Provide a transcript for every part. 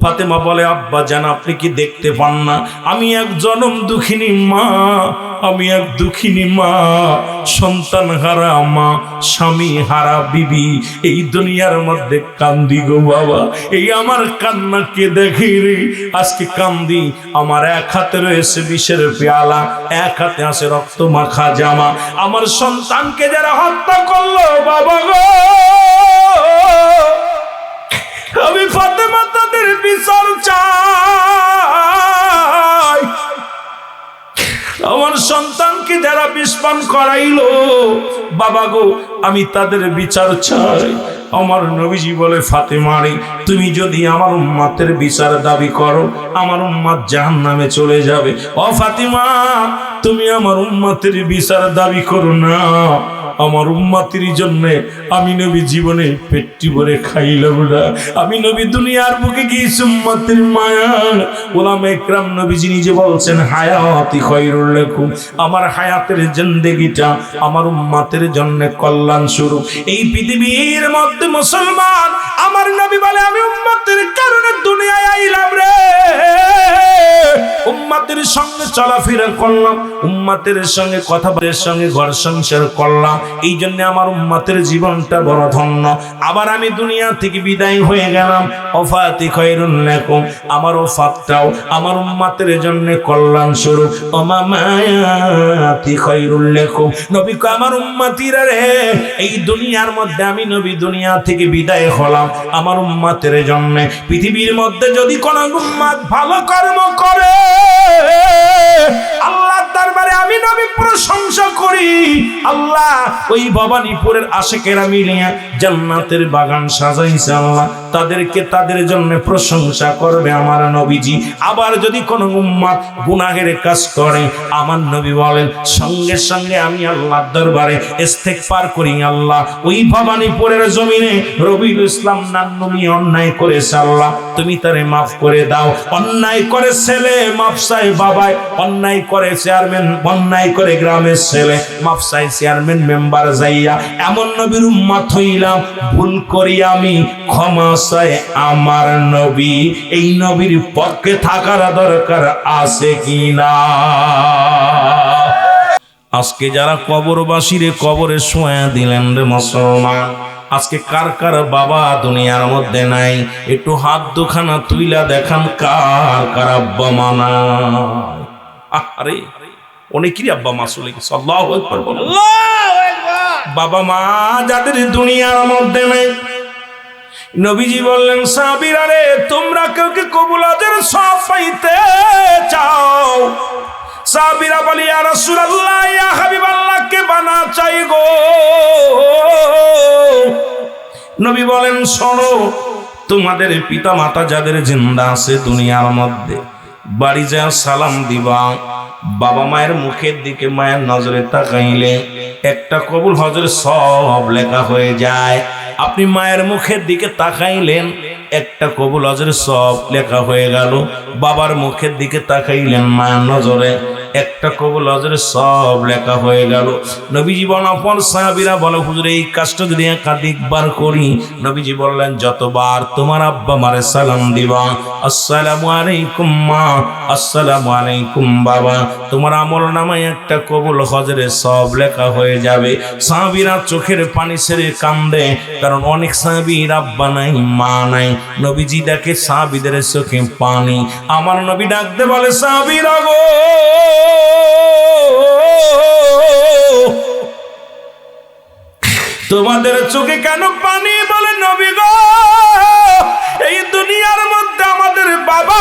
ফাতেমা বলে, আব্বা জান আপনি কি দেখতে পান না আমি এক জনম দুঃখিনী মা, আমি এক দুঃখিনী মা, সন্তান হারা মা, স্বামী হারা বিবি, এই দুনিয়ার মধ্যে কান্দি গো বাবা। এই আমার কান্না কে দেখে রে? আজকে কান্দি, আমার এক হাতে রয়েছে বিষের পেয়ালা, এক হাতে আছে রক্ত মাখা জামা। আমার সন্তানকে যারা হত্যা করলো বাবা গো, আমি ফাতেমা তাদের বিচার চাই। আমার সন্তানকে যারা বিস্পান করাইলো বাবা গো, আমি তাদের বিচার চাই। আমার নবীজি বলে, ফাতেমা রে, তুমি যদি আমার উম্মতের বিচার দাবি করো, আমার উম্মত জাহান্নামে চলে যাবে। ও ফাতেমা, তুমি আমার উম্মতের বিচার দাবি করো না। আমার উম্মতের জন্য আমি নবী জীবনে পেটটি ভরে খাইলাম না। আমি নবী দুনিয়ার বুকে গিয়েছি উম্মতের মায়া। ওলামা ইকরাম নবীজি নিজে বলছেন, হায়াতি খায়রুল লাকুম, আমার হায়াতের জিন্দেগিটা আমার উম্মতের জন্য কল্যাণ স্বরূপ। এই পৃথিবীর মধ্যে মুসলমান, আমার নবী বলে, আমি উম্মতের কারণে দুনিয়ায় আইলাম রে। উম্মতের সঙ্গে চলাফেরা করলাম, উম্মতের সঙ্গে কথা বলার সঙ্গে ঘর সংসার করলাম, এই জন্য আমার উম্মতের জীবনটা বড় ধন্য। আবার আমি দুনিয়া থেকে বিদায় হয়ে গেলাম, ওফাতি খায়রুল লাকুম, আমার ওফাতটাও আমার উম্মতের জন্য কল্যাণ স্বরূপ। ওমা মায়াতি খায়রুল লাকুম, নবী কো আমার উম্মতিরা রে, এই দুনিয়ার মধ্যে আমি নবী দুনিয়া থেকে বিদায় হলাম আমার উম্মতের জন্য। পৃথিবীর মধ্যে যদি কোন উম্মত ভালো কর্ম করে, আল্লাহর দরবারে আমি নবী প্রশংসা করি। আল্লাহ ওই ভবানীপুরের আশিকেরা মিলিয়া জান্নাতের বাগান সাজাইছে, আল্লাহ তাদেরকে তাদের জন্য প্রশংসা করবে আমার নবীজি। আবার যদি কোন উম্মত গুনাহের কাজ করে, আমার নবী বলেন সঙ্গে সঙ্গে আমি আল্লাহর দরবারে ইস্তেগফার করি, আল্লাহ ওই ভবানীপুরের জমিনে রবিউল ইসলাম নান্নুমি অন্যায় করেছে, আল্লাহ তুমি তারে মাফ করে দাও। অন্যায় করে ছেলে মাফ চাই বাবাই, অন্যায় করে চেয়ারম্যান, অন্যায় করে গ্রামের ছেলে মাফ চাই চেয়ারম্যান মেম্বার যাইয়া। এমন নবীর উম্মত হইলাম, ভুল করি আমি ক্ষমা চাই আমার নবী। এই নবীর পক্ষে থাকার দরকার আছে কিনা? আজকে যারা কবরবাসীরে কবরে শোয়া দিলেন রে মুসলমান, আজকে কার কার বাবা দুনিয়ার মধ্যে নাই? একটু হাত দুখানা তুইলা দেখান কার কার আব্বা মা নাই? আরে অনেকেরই আব্বা মা চলে গেছে। আল্লাহু আকবার বলো। বাবা মা যাদের দুনিয়ার মধ্যে নাই, নবীজি বললেন, সাহাবীরা রে, তোমরা কেউ কি কবুল আজর সব পাইতে চাও? সাহাবীরা বলে, ইয়া রাসূলুল্লাহ, ইয়া হাবিবাল্লাহ, কে বানা চাই গো? নবী বলেন, শোনো, তোমাদের পিতা মাতা যাদের জিন্দা আছে দুনিয়ার মধ্যে, বাড়ি যা সালাম দিবা, বাবা মায়ের মুখের দিকে মায়ের নজরে তাকাইলে একটা কবুল হজের সব লেখা হয়ে যায়। আপনি মায়ের মুখের দিকে তাকাইলেন, একটা কবুল হজের সব লেখা হয়ে গেল। বাবার মুখের দিকে তাকাইলেন, মায়ের নজরে একটা কবুল হজের সব লেখা হয়ে গেল। নবীজি বলার পর সাহাবীরা বলে, হুজুর এই কাজটা যদি একাধিকবার করি, নবীজি বললেন, যতবার তোমার আব্বা মারে সালাম দিবা, আসসালামু আলাইকুম মা, আসসালামু আলাইকুম বাবা, তোমার আমল নামায় একটা কবুল হজের সব লেখা হয়ে যাবে। সাহাবীরা চোখের পানি ছেড়ে কান্দে, কারণ অনেক সাহাবীর আব্বা নাই মা নাই। নবীজি দেখে সাহাবীদের চোখে পানি। আমার নবী ডাকতে বলে, সাহাবীরা গো, তোমাদের চোখে কেন পানি? বলে, নবী গো, এই দুনিয়ার মধ্যে আমাদের বাবা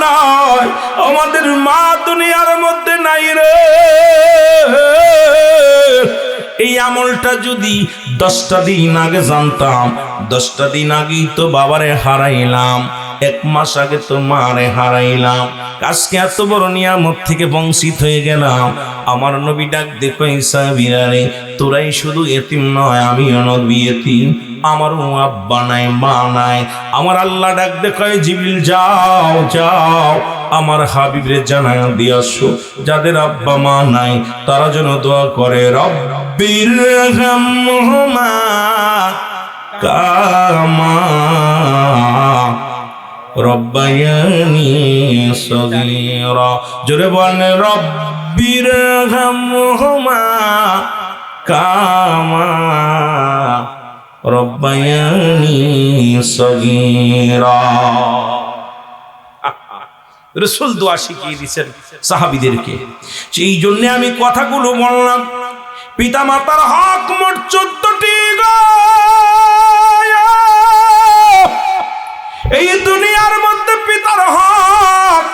নাই, আমাদের মা দুনিয়ার মধ্যে নাই রে। এই আমলটা যদি 10টা দিন আগে জানতাম, 10টা দিন আগেই তো বাবারে হারাইলাম, 1 মাস আগে তো মারে হারাইলাম, আজকে এত বড় নিয়ামত থেকে বঞ্চিত হয়ে গেলাম। আমার নবী ডাক দেখো, সাহাবীরা রে, তোরাই শুধু এতিম নয়, আমিও নবী এতিম, আমারও আব্বা নাই মা নাই। আমার আল্লাহ ডাক দেখো, জিবরিল যাও যাও আমার হাবিবরে জানায় দিয়ে আসো, যাদের আব্বা মা নাই তারা যেন দোয়া করে, রব্বির হামহুমা কামা রব্বায়ানি সগীরা। জোরে বলেন রব্বিরহামহুমা কামা রব্বায়ানি সগীরা। রাসূল দোয়া শিখিয়ে দিয়েছেন সাহাবীদেরকে। সেই জন্য আমি কথাগুলো বললাম। পিতা মাতার হক মোট 14টি গো। এই দুনিয়ার মধ্যে পিতার হক,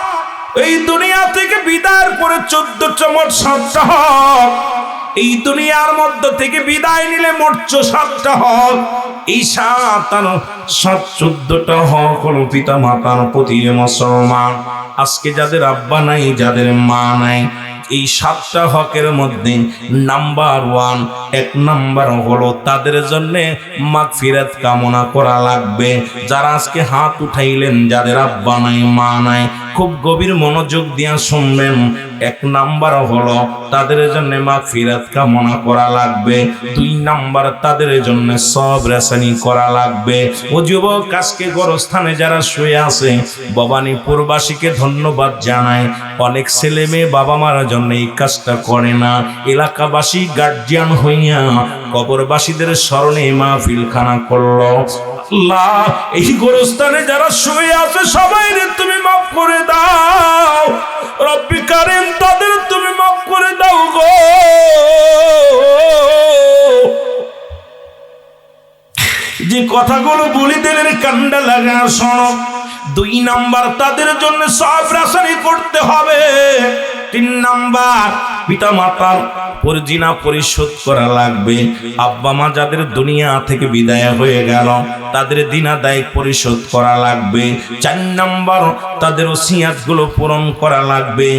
এই দুনিয়া থেকে বিদায়ের পরে 14টা মোট 7টা হক। এই দুনিয়ার মধ্য থেকে বিদায় নিলে মোট 7টা হক। এই 14টা হক হলো পিতা মাতার প্রতি মুসলমান। আজকে যাদের আব্বা নাই, যাদের মা নাই, এই 7টা হকের মধ্যে নাম্বার 1, 1 নাম্বার হলো তাদের জন্য মাগফিরাত কামনা করা লাগবে। যারা আজকে হাত উঠাইলেন, যাদের আব্বা নাই মা নাই, খুব গভীর মনোযোগ দিয়ে শুনবেন। 1 নাম্বার হলো তাদের জন্য মাগফিরাত কামনা করা লাগবে। 2 নাম্বার তাদের জন্য সবর আসানি করা লাগবে। ও যুবক, আজকে গোরস্থানে যারা শুয়ে আছে, ভবানীপুরবাসীকে ধন্যবাদ জানাই। অনেক ছেলে মেয়ে বাবা মারা জন্য এই কাজটা করে না। এলাকাবাসী গার্জিয়ান হইয়া কবরবাসীদের স্মরণে মাহফিলখানা করলো। আল্লাহ, এই গোরস্থানে যারা শুয়ে আছে সবাই তুমি মাফ করে দাও। রব্বি কারীম, তাদের তুমি মাফ করে দাও গো। যে কথাগুলো বলি দিলের কান্ডা লাগা শোনো। 2 নাম্বার তাদের জন্য সবর আসানি করতে হবে। 3 নাম্বার পিতা মাতার পরজিনা পরিশোধ করা লাগবে। আব্বা মা যাদের দুনিয়া থেকে বিদায় হয়ে গেল, তাদের দিনা দায় পরিশোধ করা লাগবে। 4 নাম্বার তাদের ওসিয়াত গুলো পূরণ করা লাগবে।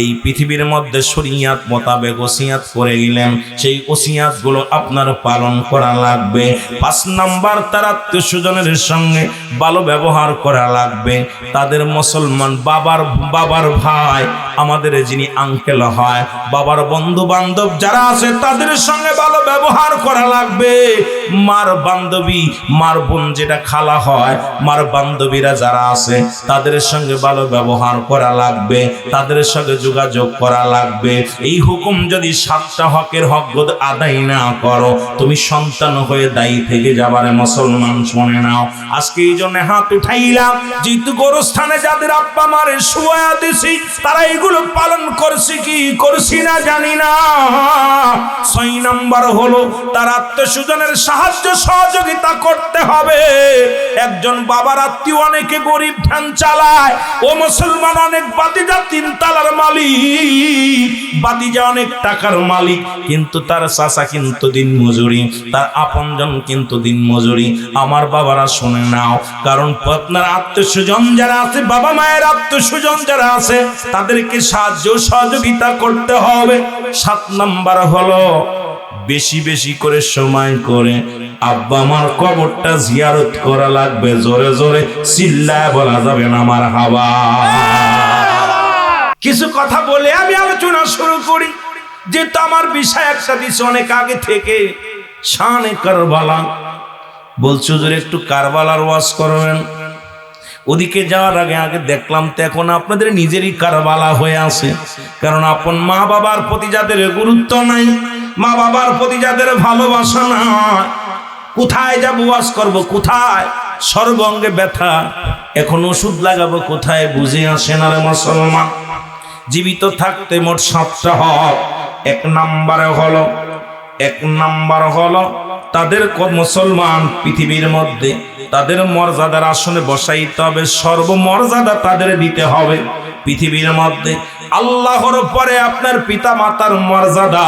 এই পৃথিবীর মধ্যে শরীয়ত মোতাবেক ওসিয়াত করে গেলেন, সেই ওসিয়াত গুলো আপনার পালন করা লাগবে। 5 নাম্বার তার আত্মীয় স্বজনের সঙ্গে ভালো ব্যবহার করা লাগবে। তাদের মুসলমান বাবার ভাই, আমাদের যিনি আঙ্কেল হয়, বাবার বন্ধু বান্ধব যারা আছে তাদের সঙ্গে ভালো ব্যবহার করা লাগবে। মার বান্ধবী, মার বোন যেটা খালা হয়, মার বান্ধবীরা যারা আছে তাদের সঙ্গে ভালো ব্যবহার করা লাগবে, তাদের সঙ্গে যোগাযোগ করা লাগবে। এই হুকুম যদি 7টা হকের হক আদায় না করো, তুমি সন্তান হয়ে দায়ী থেকে যাবারে মুসলমান। শুনে নাও, আজকে এই জন্য হাত উঠাইলাম, যেহেতু গোরস্থানে যাদের আব্বা মারে শুয়া দিছি, তারা এগুলো পালন করছি কি করছি না জানি না। 6 নাম্বার হলো তার আত্মীয় স্বজনের সাহায্য সহযোগিতা করতে হবে। একজন বাবার আত্মীয় অনেকে গরিব ভ্যান চালায়, ও মুসলমান অনেক বাতিজা 3 তালার মালিক, বাতিজা অনেক টাকার মালিক, কিন্তু তার চাচা কিন্তু দিন মজুরি, তার আপনজন কিন্তু দিন মজুরি। আমার বাবারা শুনে নাও, কারণ আপনার আত্মীয় স্বজন যারা আছে, বাবা মায়ের আত্মীয় স্বজন যারা আছে, তাদেরকে সাহায্য সহযোগিতা করতে হবে। 7 নাম্বার হলো বেশি বেশি করে সময় করে আব্বা আমার কবরটা জিয়ারত করা লাগবে। জোরে জোরে চিল্লায় বলা যাবে না আমার হাওয়া। কিছু কথা বলে আমি আলোচনা শুরু করি, যেহেতু আমার বিষয় একটা দিছে অনেক আগে থেকে, শানে কারবালা। বলছো যে একটু কারবালার ওয়াজ করবেন। ওদিকে যাওয়ার আগে দেখলাম তো এখন আপনাদের নিজেরই কারবালা হয়ে আছে। কারণ আপন মা বাবার প্রতি যাদের গুরুত্ব নাই, মা বাবার প্রতি যাদের ভালোবাসা নাই, কোথায় যাব ওয়াজ করব, কোথায় সর্বঙ্গে ব্যথা, এখন ওষুধ লাগাবো কোথায়, বুঝে আসে না রে মুসলমান। জীবিত থাকতে মোট 7টা হক। 1 নাম্বার হলো তাদের মুসলমান পৃথিবীর মধ্যে তাদের মর্যাদার আসনে বসাইতে হবে, সর্বমর্যাদা তাদের দিতে হবে পৃথিবীর মধ্যে। আল্লাহর পরে আপনার পিতা মাতার মর্যাদা।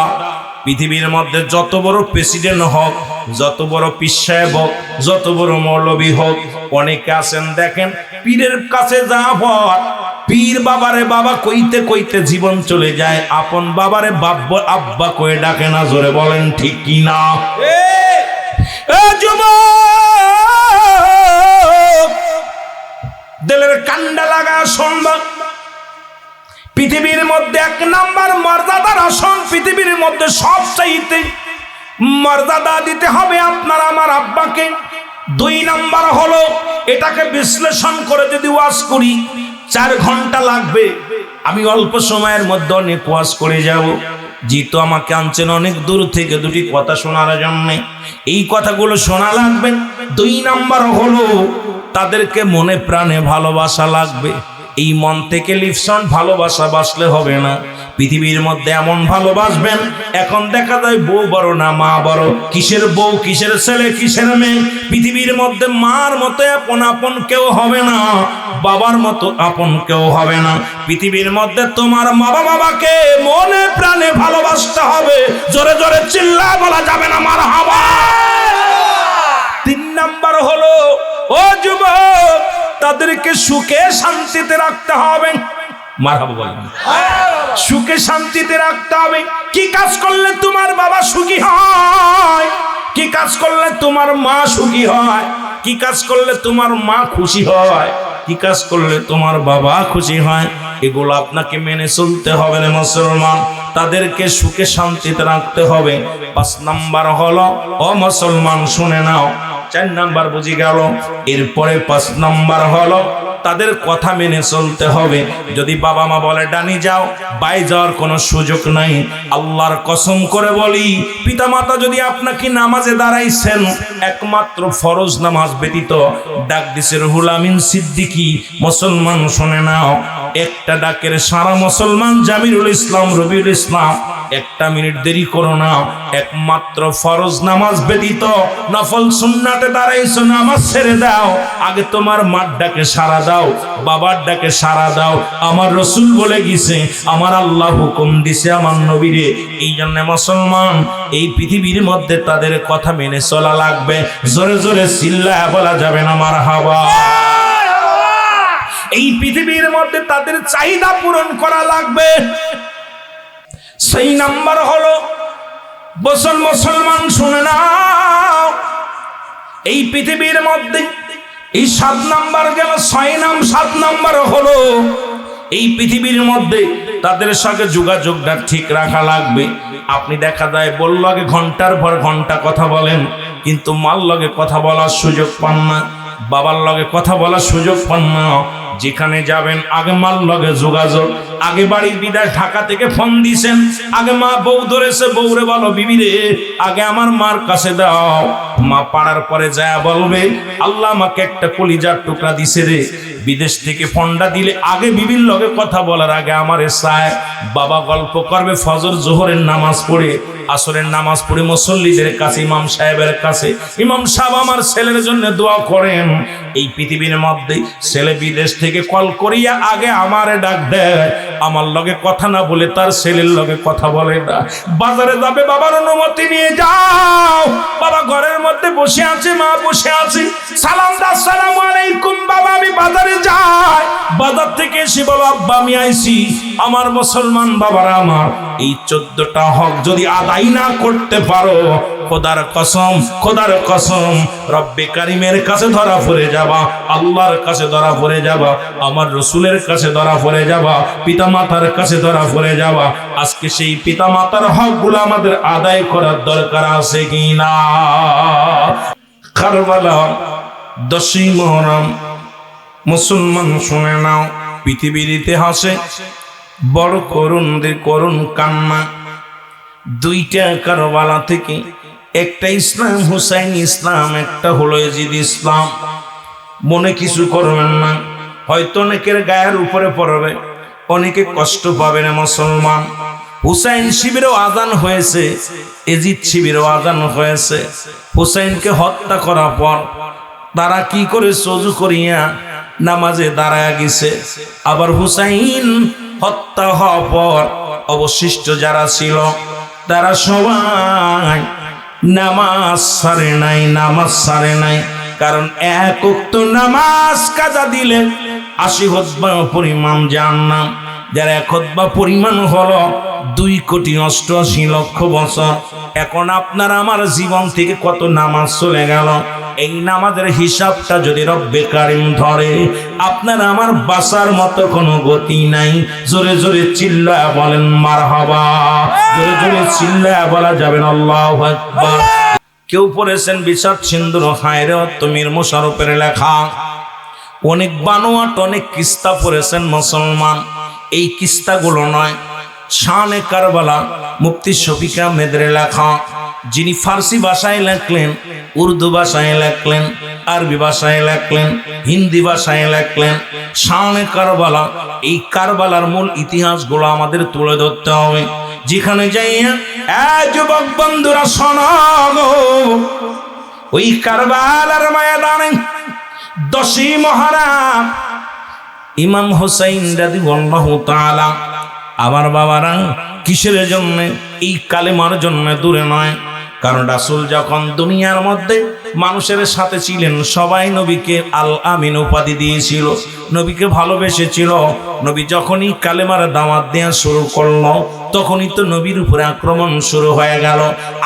পৃথিবীর মধ্যে যত বড় প্রেসিডেন্ট হোক, যত বড় পীর সাহেব হোক, যত বড় মৌলবী হোক, অনেকে আছেন দেখেন পীরের কাছে যাওয়ার, পীর বাবারে বাবা কইতে কইতে জীবন চলে যায়, আপন বাবারে আব্বা কয়ে ডাকে না। জোরে বলেন ঠিক কি না? দিলের কান্ডা লাগা শুনবা, পৃথিবীর মধ্যে 1 নাম্বার মর্যাদার আসন, পৃথিবীর মধ্যে সবচাইতে মর্যাদা দিতে হবে আপনার আমার আব্বাকে। দুই নাম্বার হলো এটাকে বিশ্লেষণ করে যদি ওয়াজ করি 4 ঘন্টা লাগবে। আমি অল্প সময়ের মধ্যে অনেক ওয়াজ করে যাব। জিতো আমাকে আনছেন অনেক দূর থেকে দুটি কথা শোনার জন্য, এই কথাগুলো শোনা লাগবে। দুই নাম্বার হলো তাদেরকে মনে প্রাণে ভালোবাসা লাগবে। এই মন থেকে লিপসন ভালোবাসা বাসলে হবে না, পৃথিবীর মধ্যে এমন ভালোবাসবেন। এখন দেখা যায় বউ বড় না মা বড়, কিসের বউ কিসের ছেলে কিসের মেয়ে। পৃথিবীর মধ্যে মার মতো আপন আপন কেউ হবে না, বাবার মতো আপন কেউ হবে না। পৃথিবীর মধ্যে তোমার মা বাবাকে মনে প্রাণে ভালোবাসতে হবে। জোরে জোরে চিল্লা বলা যাবে না মারহাবা। 3 নাম্বার হলো ও যুবক, তাদেরকে সুখে শান্তিতে রাখতে হবে। মারহাবা বলেন। সুখে শান্তিতে রাখতে হবে। কি কাজ করলে তোমার বাবা সুখী হয়, কি কাজ করলে তোমার মা সুখী হয়, কি কাজ করলে তোমার মা খুশি হয়, কি কাজ করলে তোমার বাবা খুশি হয়, এগুলো আপনাকে মেনে চলতে হবে রে মুসলমান। তাদেরকে সুখে শান্তিতে রাখতে হবে। 5 নাম্বার হলো ও মুসলমান শুনে নাও, 4 নাম্বার বুঝি গেল। এরপরে 5 নাম্বার হলো তাদের কথা মেনে চলতে হবে। যদি বাবা মা বলে ডানি যাও, বাই যাওয়ার কোনো সুযোগ নাই। আল্লাহর কসম করে বলি, পিতা মাতা যদি আপনাকে নামাজে দাঁড়াইছেন একমাত্র ফরজ নামাজ ব্যতীত, ডাক দিছে রুহুল আমিন সিদ্দিকী, মুসলমান শুনে নাও, একটা ডাকের সারা মুসলমান জামিরুল ইসলাম রবিউল ইসলাম 1 মিনিট দেরি করো না। একমাত্র ফরজ নামাজ ব্যতীত নফল সুন্নাতে দাঁড়াইছো, নামাজ ছেড়ে দাও। আগে তোমার মার ডাকে সাড়া দাও, বাবার ডাকে সাড়া দাও। আমার রসুল বলে গেছে, আমার আল্লাহ হুকুম দিছে আমার নবীরে। এই জন্য মুসলমান এই পৃথিবীর মধ্যে তাদের কথা মেনে চলা লাগবে। জোরে জোরে চিল্লায়া বলা যাবে না মারহাবা। এই পৃথিবীর মধ্যে তাদের চাহিদা পূরণ করা লাগবে। 6 নাম্বার হলো মুসলমান শুনে নাও, এই পৃথিবীর মধ্যে এই 7 নাম্বার গেল, 7 নাম্বার হলো এই পৃথিবীর মধ্যে তাদের সঙ্গে যোগাযোগটা ঠিক রাখা লাগবে। আপনি দেখা যায় বলল আগে ঘন্টার পর ঘন্টা কথা বলেন, কিন্তু মার লগে কথা বলার সুযোগ পান না, বাবার লগে কথা বলার সুযোগ পান না। যেখানে যাবেন আগে মার লগে যোগাযোগ। আগে বাড়ির বিদায় ঢাকা থেকে ফোন দিছেন, আগে মা বউ ধরেছে, বউরে বলো বিবি রে আগে আমার মার কাছে দাও। মা পাড়ার পরে যায় বলবে আল্লাহ আমাকে একটা কলিজার টুকরা দিছে রে। বিদেশ থেকে ফোনটা দিলে আগে বিবির লগে কথা বলার আগে আমারে চায়। বাবা গল্প করবে ফজর জোহরের নামাজ পড়ে, আসরের নামাজ পড়ে মুসল্লিদের কাছে, ইমাম সাহেবের কাছে, ইমাম সাহেব আমার ছেলের জন্য দোয়া করেন। এই পৃথিবীর মধ্যে ছেলে বিদেশ থেকে কল করিয়া আগে আমারে ডাক দেয়, আমার লগে কথা না বলে তার ছেলের লগে কথা বলে না। বাজারে যাবে, বাবার অনুমতি নিয়ে যাও। বাবা ঘরের মধ্যে বসে আছে, মা বসে আছে, সালাম দা, আসসালামু আলাইকুম বাবা আমি বাজারে যাই। বাজার থেকে এসে বলো আব্বা আমি আইছি। আমার মুসলমান বাবারা আমার, এই 14টা হক যদি আদায় না করতে পারো, খোদার কসম, খোদার কসম, রব্বে কারিমের কাছে ধরা পড়ে যাবা, আল্লাহর কাছে ধরা পড়ে যাবা, আমার রসুলের কাছে ধরা পড়ে যাবা, পিতা মাতার কাছে ধরা পড়ে যাবা। আজকে সেই পিতা মাতার হকগুলো আমাদের আদায় করার দরকার আছে কিনা? কারবালা 10ই মুহররম, মুসলমান শুনে নাও, পৃথিবীর ইতিহাসে বড় করুণ কান্না। 2টা কারবালা থেকে, একটা ইসলাম হুসাইন ইসলাম, একটা হলো ইয়াজিদ ইসলাম। মনে কিছু করবেন না, হয়তো অনেকের গায়ের উপরে পড়বে, অনেকে কষ্ট পাবে না মুসলমান। হুসাইন শিবিরও আজান হয়েছে, ইয়াজিদ শিবিরও আজান হয়েছে। হুসাইনকে হত্যা করার পর তারা কি করে ওযু করিয়া নামাজে দাঁড়ায় গেছে। আবার হুসাইন হত্যা হওয়ার পর অবশিষ্ট যারা ছিল তারা সবাই নামাজ ছাড়ে নাই, কারণ 1 ওয়াক্ত নামাজ কাজা দিলে 80 খুতবা পরিমাণ জাহান্নাম, যার 1 খুতবা পরিমাণ হলো 2,88,00,000 বছর। এখন আপনার আমার জীবন থেকে কত নামাজ চলে গেল, এই নামাজের হিসাবটা যদি রব্বে কারিম ধরে, আপনার আমার বাঁচার মতো কোনো গতি নাই। জোরে জোরে চিল্লায়া বলেন মারহাবা, জোরে জোরে চিল্লায়া বলা যাবেন আল্লাহু আকবার। কেউ পড়েছেন বিষাদ সিন্ধুর হায়রে মীর মোশাররফের লেখা। অনেক বানোয়াট অনেক কিস্তা পড়েছেন মুসলমান। এই কিস্তাগুলো নয়, শানে কারবালা মুফতি শফিক আহমেদের লেখা, যিনি ফার্সি ভাষায় লেখলেন, উর্দু ভাষায় লেখলেন, আরবি ভাষায় লেখলেন, হিন্দি ভাষায় লেখলেন। শানে কারবালা, এই কারবালার মূল ইতিহাসগুলো আমাদের তুলে ধরতে হবে। যেখানে যাইয়া যুবক বন্ধুরা শোনো, ওই কারবালার ময়দানে 10ই মুহররম ইমাম হুসাইন রাদিয়াল্লাহু তাআলা, আমার বাবারা কিসের জন্য? এই কালেমার জন্য দূরে নয়। কারণ রাসূল যখন দুনিয়ার মধ্যে মানুষের সাথে ছিলেন, সবাই নবীকে আল আমিন উপাধি দিয়েছিল, নবীকে ভালোবেসেছিল। নবী যখনই কালেমার দাওয়াত দেওয়া শুরু করলো, তখনই তো নবীর উপরে আক্রমণ শুরু হয়ে গেল।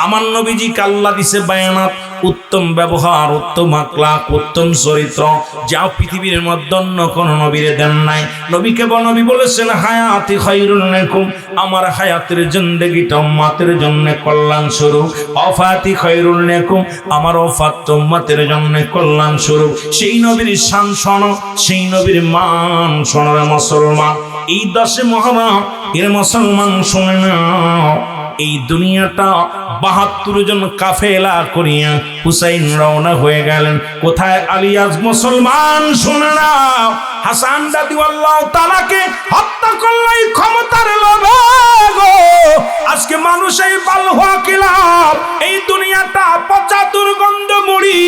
আমার নবীজি আল্লাহ দিছে বায়ানাত, উত্তম ব্যবহার, উত্তম আখলাক, উত্তম চরিত্র, যা পৃথিবীর মধ্যে অন্য কোন নবীরে দেন নাই। নবীকে নবী বলেছেন হায়াতি খায়রুল লাকুম, আমার হায়াতের জিন্দেগিটা উম্মতের জন্য কল্যাণ স্বরূপ। ওফাতি খায়রুল লাকুম, আমার ওফাত উম্মতের জন্য কল্যাণ স্বরূপ। সেই নবীর শান শোনো, সেই নবীর মান শোনো রে মুসলমান। এই 10 মুহররম এর মুসলমান শুনে নাও, এই দুনিয়াটা 72 জন কাফেলা করিয়া হুসাইন রওনা হয়ে গেলেন। কোথায়? আলিয়াজ। মুসলমান শুনে নাও, হাসান রাদিয়াল্লাহু তাআলাকে হত্যা করলেই ক্ষমতার লোভে গো আজকে মানুষ এই বালহা কিলাব, এই দুনিয়াটা পচা দুর্গন্ধ মুড়ি।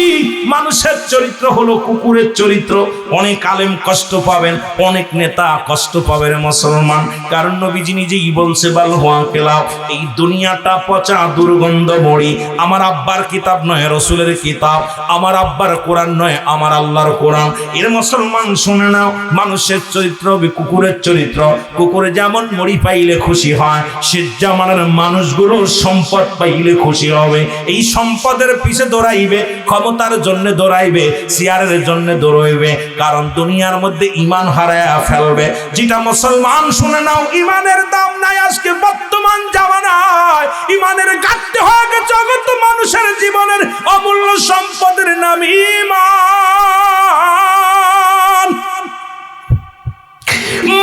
মানুষের চরিত্র হলো কুকুরের চরিত্র। অনেক আলেম কষ্ট পাবেন, অনেক নেতা কষ্ট পাবেন মুসলমান, কারণ নবীজি নিজেই বলছে বালহা কিলাব, এই দুনিয়াটা পচা দুর্গন্ধ মুড়ি। আমার আব্বার কিতাব নয়, রাসূলের কিতাব। আমার আব্বার কোরআন নয়, আমার আল্লাহর কোরআন। এর মুসলমান শুনে নাও, মানুষের চরিত্র কুকুরের চরিত্র। কুকুরে যেমন মুড়ি পাইলে খুশি হয়, সে জামানার মানুষগুলো সম্পদ পাইলে খুশি হবে। এই সম্পদের পিছে দৌড়াইবে, ক্ষমতার জন্য দৌড়াইবে, চেয়ারের জন্য দৌড়াইবে, কারণ দুনিয়ার মধ্যে ঈমান হারায়া ফেলবে। যেটা মুসলমান শুনে নাও, ঈমানের দাম নাই আজকে বর্তমান জামানায়। ঈমানের ঘাটতি হয়ে গেছে জগৎ মানুষের জীবনের অমূল্য সম্পদের নাম ঈমান।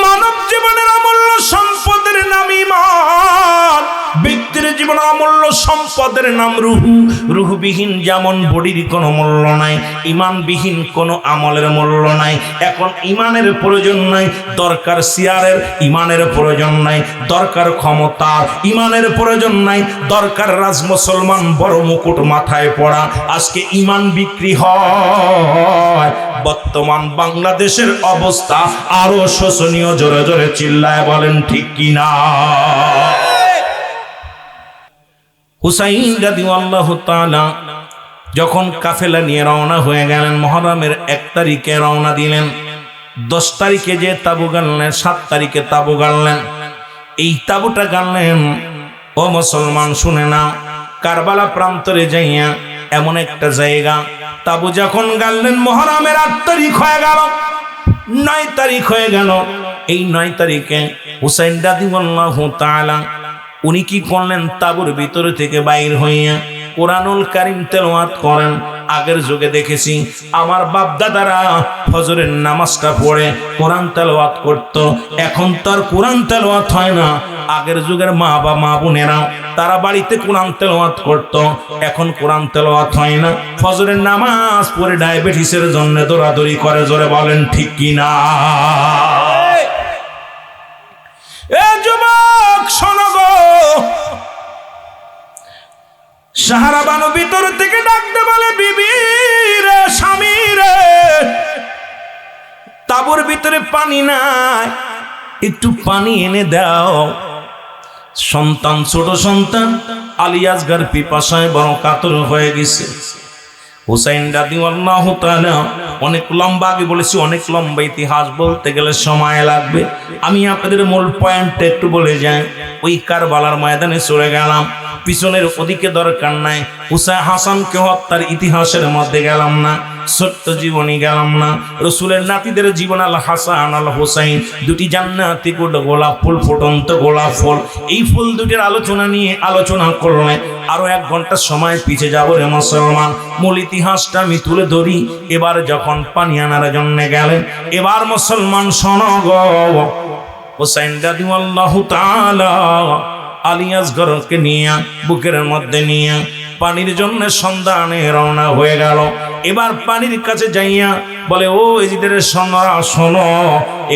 মানব জীবনের অমূল্য সম্পদের নাম ঈমান। ব্যক্তির জীবনে অমূল্য সম্পদের নাম রুহু। রুহুবিহীন যেমন বডির কোনো মূল্য নাই, ঈমানবিহীন কোনো আমলের মূল্য নাই। এখন ঈমানের প্রয়োজন নাই, দরকার চেয়ারের। ঈমানের প্রয়োজন নাই, দরকার ক্ষমতার। ঈমানের প্রয়োজন নাই, দরকার রাজ মুসলমান বড় মুকুট মাথায় পড়া। আজকে ঈমান বিক্রি হয়। বর্তমান বাংলাদেশের অবস্থা আরো শোচনীয়। জোরে জোরে চিল্লায় বলেন ঠিক কিনা? হুসাইন রাদিয়াল্লাহু তাআলা যখন কাফেলা নিয়ে রওনা হয়ে গেলেন, মুহররমের 1 তারিখে রওনা দিলেন। 10 তারিখে যে তাবু গাড়লেন, 7 তারিখে তাবু গাড়লেন। এই তাবুটা গাড়লেন, ও মুসলমান শুনে নাও, কারবালা প্রান্তরে যাইয়া এমন একটা জায়গা, তাবু যখন গাড়লেন মুহররমের 8 তারিখ হয়ে গেল, 9 তারিখ হয়ে গেল। এই 9 তারিখে হুসাইন রাদিয়াল্লাহু তাআলা উনি কি করলেন? তাবুর ভিতরে থেকে বাইর হইয়া কোরআনুল কারীম তেলাওয়াত করেন। আগের যুগে দেখেছি আমার বাপ দাদারা ফজরের নামাজটা পড়ে কোরআন তেলাওয়াত করত। এখন তার কোরআন তেলাওয়াত হয় না। আগের যুগের মা বোনেরা তারা বাড়িতে কোরআন তেলাওয়াত করত, এখন কোরআন তেলাওয়াত হয় না। ফজরের নামাজ পড়ে ডায়াবেটিসের জন্য দৌড়াদৌড়ি করে। জোরে বলেন ঠিক কিনা? এ যুবক শোনো গো, সাহারা বানু ভিতর থেকে ডাকতে বলে, বিবি রে, স্বামী রে, তাবুর ভিতরে পানি নাই, একটু পানি এনে দাও। সন্তান, ছোট সন্তান আলী আসগর পিপাসায় বড় কাতর হয়ে গেছে। হুসাইন রাদিয়াল্লাহু তাআলা অনেক লম্বা, আগে বলেছি অনেক লম্বা ইতিহাস বলতে গেলে সময় লাগবে। আমি আপনাদের মূল পয়েন্টটা একটু বলে যাই। ওই কারবালার ময়দানে চলে গেলাম, পিছনের ওদিকে দরকার নাই। হুসাইন হাসানকে হত্যার ইতিহাসের মধ্যে গেলাম না। ছোট্ট জীবনী গেলাম না, রসুলের নাতিদের জীবন, আল হাসান আল হোসাইন, দুটি জান্নাতি গোলাপ ফুল, ফুটন্ত গোলাপ ফুল। এই ফুল দুটির আলোচনা নিয়ে আলোচনা করলে আরো 1 ঘন্টা সময় পিছিয়ে যাবো রে মুসলমান। মূল ইতিহাসটা আমি তুলে ধরি। এবার যখন পানি আনার জন্য গেলেন, এবার মুসলমান শোনো গো, হোসাইন রাদিয়াল্লাহু তাআলা আলী আসগরকে নিয়ে বুকের মধ্যে নিয়ে পানির জন্য সন্ধানে রওনা হয়ে গেল। এবার পানির কাছে যাইয়া বলে, ও এজিদের সোনারা শোনো,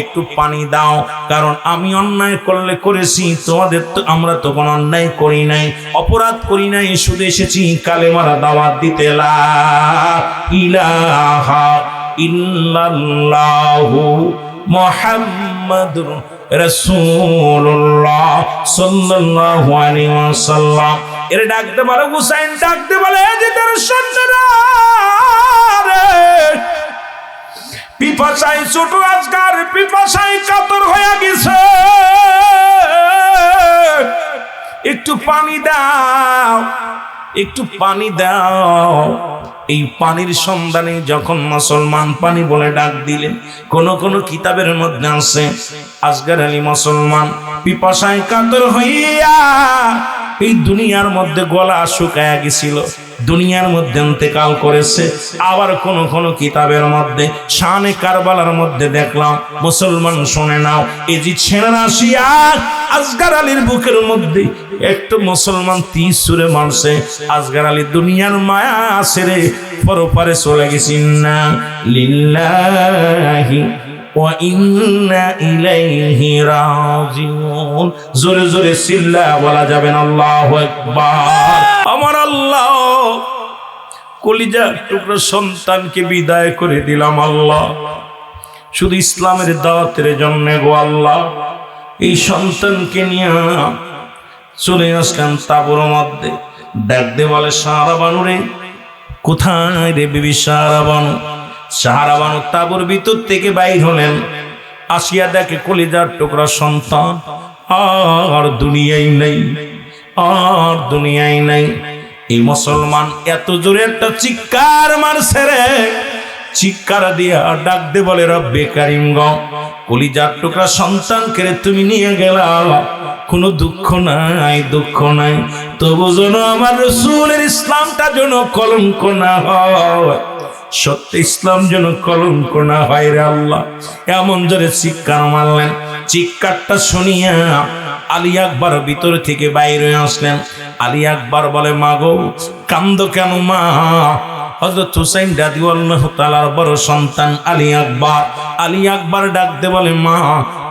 একটু পানি দাও, কারণ আমি অন্যায় করলে করেছি, তোমাদের তো আমরা তো কোনো অন্যায় করি নাই, অপরাধ করি নাই, শুধু এসেছি কালেমার দাওয়াত দিতে। লা ইলাহা ইল্লাল্লাহু মুহাম্মাদুর রাসূলুল্লাহ সাল্লাল্লাহু আলাইহি ওয়াসাল্লাম। এর ডাকতে বলে, হুসাইন ডাকতে বলে, এজিদের সন্তানরা রে, পিপাসায় ছোট আজকার পিপাসায় কাতর হয়ে গেছে, একটু পানি দাও, একটু পানি দাও। এই পানির সন্ধানে যখন মুসলমান পানি বলে ডাক দিলেন, কোন কোন কিতাবের মধ্যে আছে আসগর আলী মুসলমান পিপাসায় কাতর হইয়া এই দুনিয়ার মধ্যে গলা শুকায়া গেছিল, দুনিয়ার মধ্যে ইন্তেকাল করেছে। আবার কোন কোন কিতাবের মধ্যে শানে কারবালার মধ্যে দেখলাম, মুসলমান শুনে নাও, এজিদ সেনারা আসিয়া আসগর আলীর বুকের মধ্যে একটা মুসলমান 30 ছুঁড়ে মারছে। আসগর আলী দুনিয়ার মায়া ছেড়ে পরপারে চলে গেছে। ইন্না লিল্লাহি ওয়া ইন্না ইলাইহি রাজিউন। জোরে জোরে চিল্লা বলা যাবে না আল্লাহু আকবার। আমার আল্লাহ, কলিজার টুকরা সন্তানকে বিদায় করে দিলাম আল্লাহ, শুধু ইসলামের দাওয়াতের জন্য গো আল্লাহ। এই সন্তানকে নিয়ে চলে আসলাম তাবুর মধ্যে। ডাকতে বলে, সাহারা বানু রে, কোথায় রে বিবি সাহারা বানু? সাহারা বানু তাবুর ভিতর থেকে বাইর হলেন, আসিয়া দেখে কলিজার টুকরা সন্তান আর দুনিয়ায় নেই, আর দুনিয়ায় নেই। এই মুসলমান এত জোরে একটা চিৎকার মারছে রে, চিৎকার দিয়া ডাকতে বলে, রব্বে কারিম গো, কলিজার টুকরা সন্তানকে তুমি নিয়ে গেলা, কোনো দুঃখ নাই, দুঃখ নাই, তবু যেন আমার রাসূলের ইসলামটা যেন কলঙ্ক না হয়, সত্য ইসলাম যেন কলঙ্ক না হয় রে আল্লাহ। এমন জোরে চিৎকার মারলেন। চিৎকারটা শুনিয়া আলী আকবর ভিতর থেকে বাইরে আসলেন। আলী আকবর বলে, মা গো, কান্দো কেন মা? হযরত হুসাইন রাদিয়াল্লাহু তাআলার বড় সন্তান আলী আকবর। আলী আকবর ডাকতে বলে, মা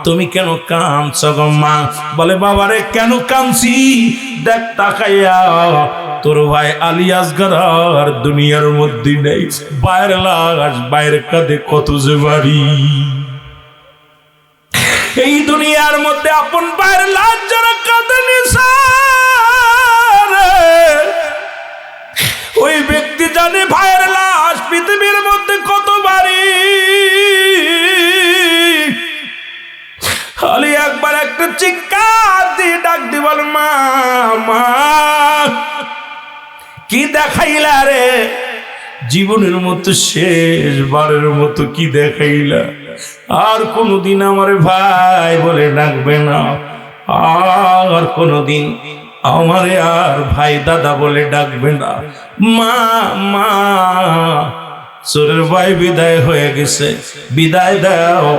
তুমি কেন কাঁদছো গো মা? বলে, বাবারে কেন কাঁদছি? দেখ তাকাইয়া, তোর ভাই আলী আসগর আর দুনিয়ার মধ্যে নেই, বাইরে লাশ, বাইরে কাঁদে কত যে বাড়ি। এই দুনিয়ার মধ্যে আপন ভাইয়ের লাশ যারা কাঁদে নিছে, ওই ব্যক্তি জানে ভাইয়ের লাশ পৃথিবীর মধ্যে কত বাড়ি। আলী একবার একটা চিৎকার দিয়ে ডাক দি বল, মা মা কি দেখাইলা রে? জীবনের মতো শেষবারের মতো কি দেখাইলা? আর কোনদিন আমার ভাই বলে ডাকবে না, আর কোনদিন আমারে আর ভাই দাদা বলে ডাকবে না। মা মা, সোরের ভাই বিদায় হয়ে গেছে, বিদায় দাও,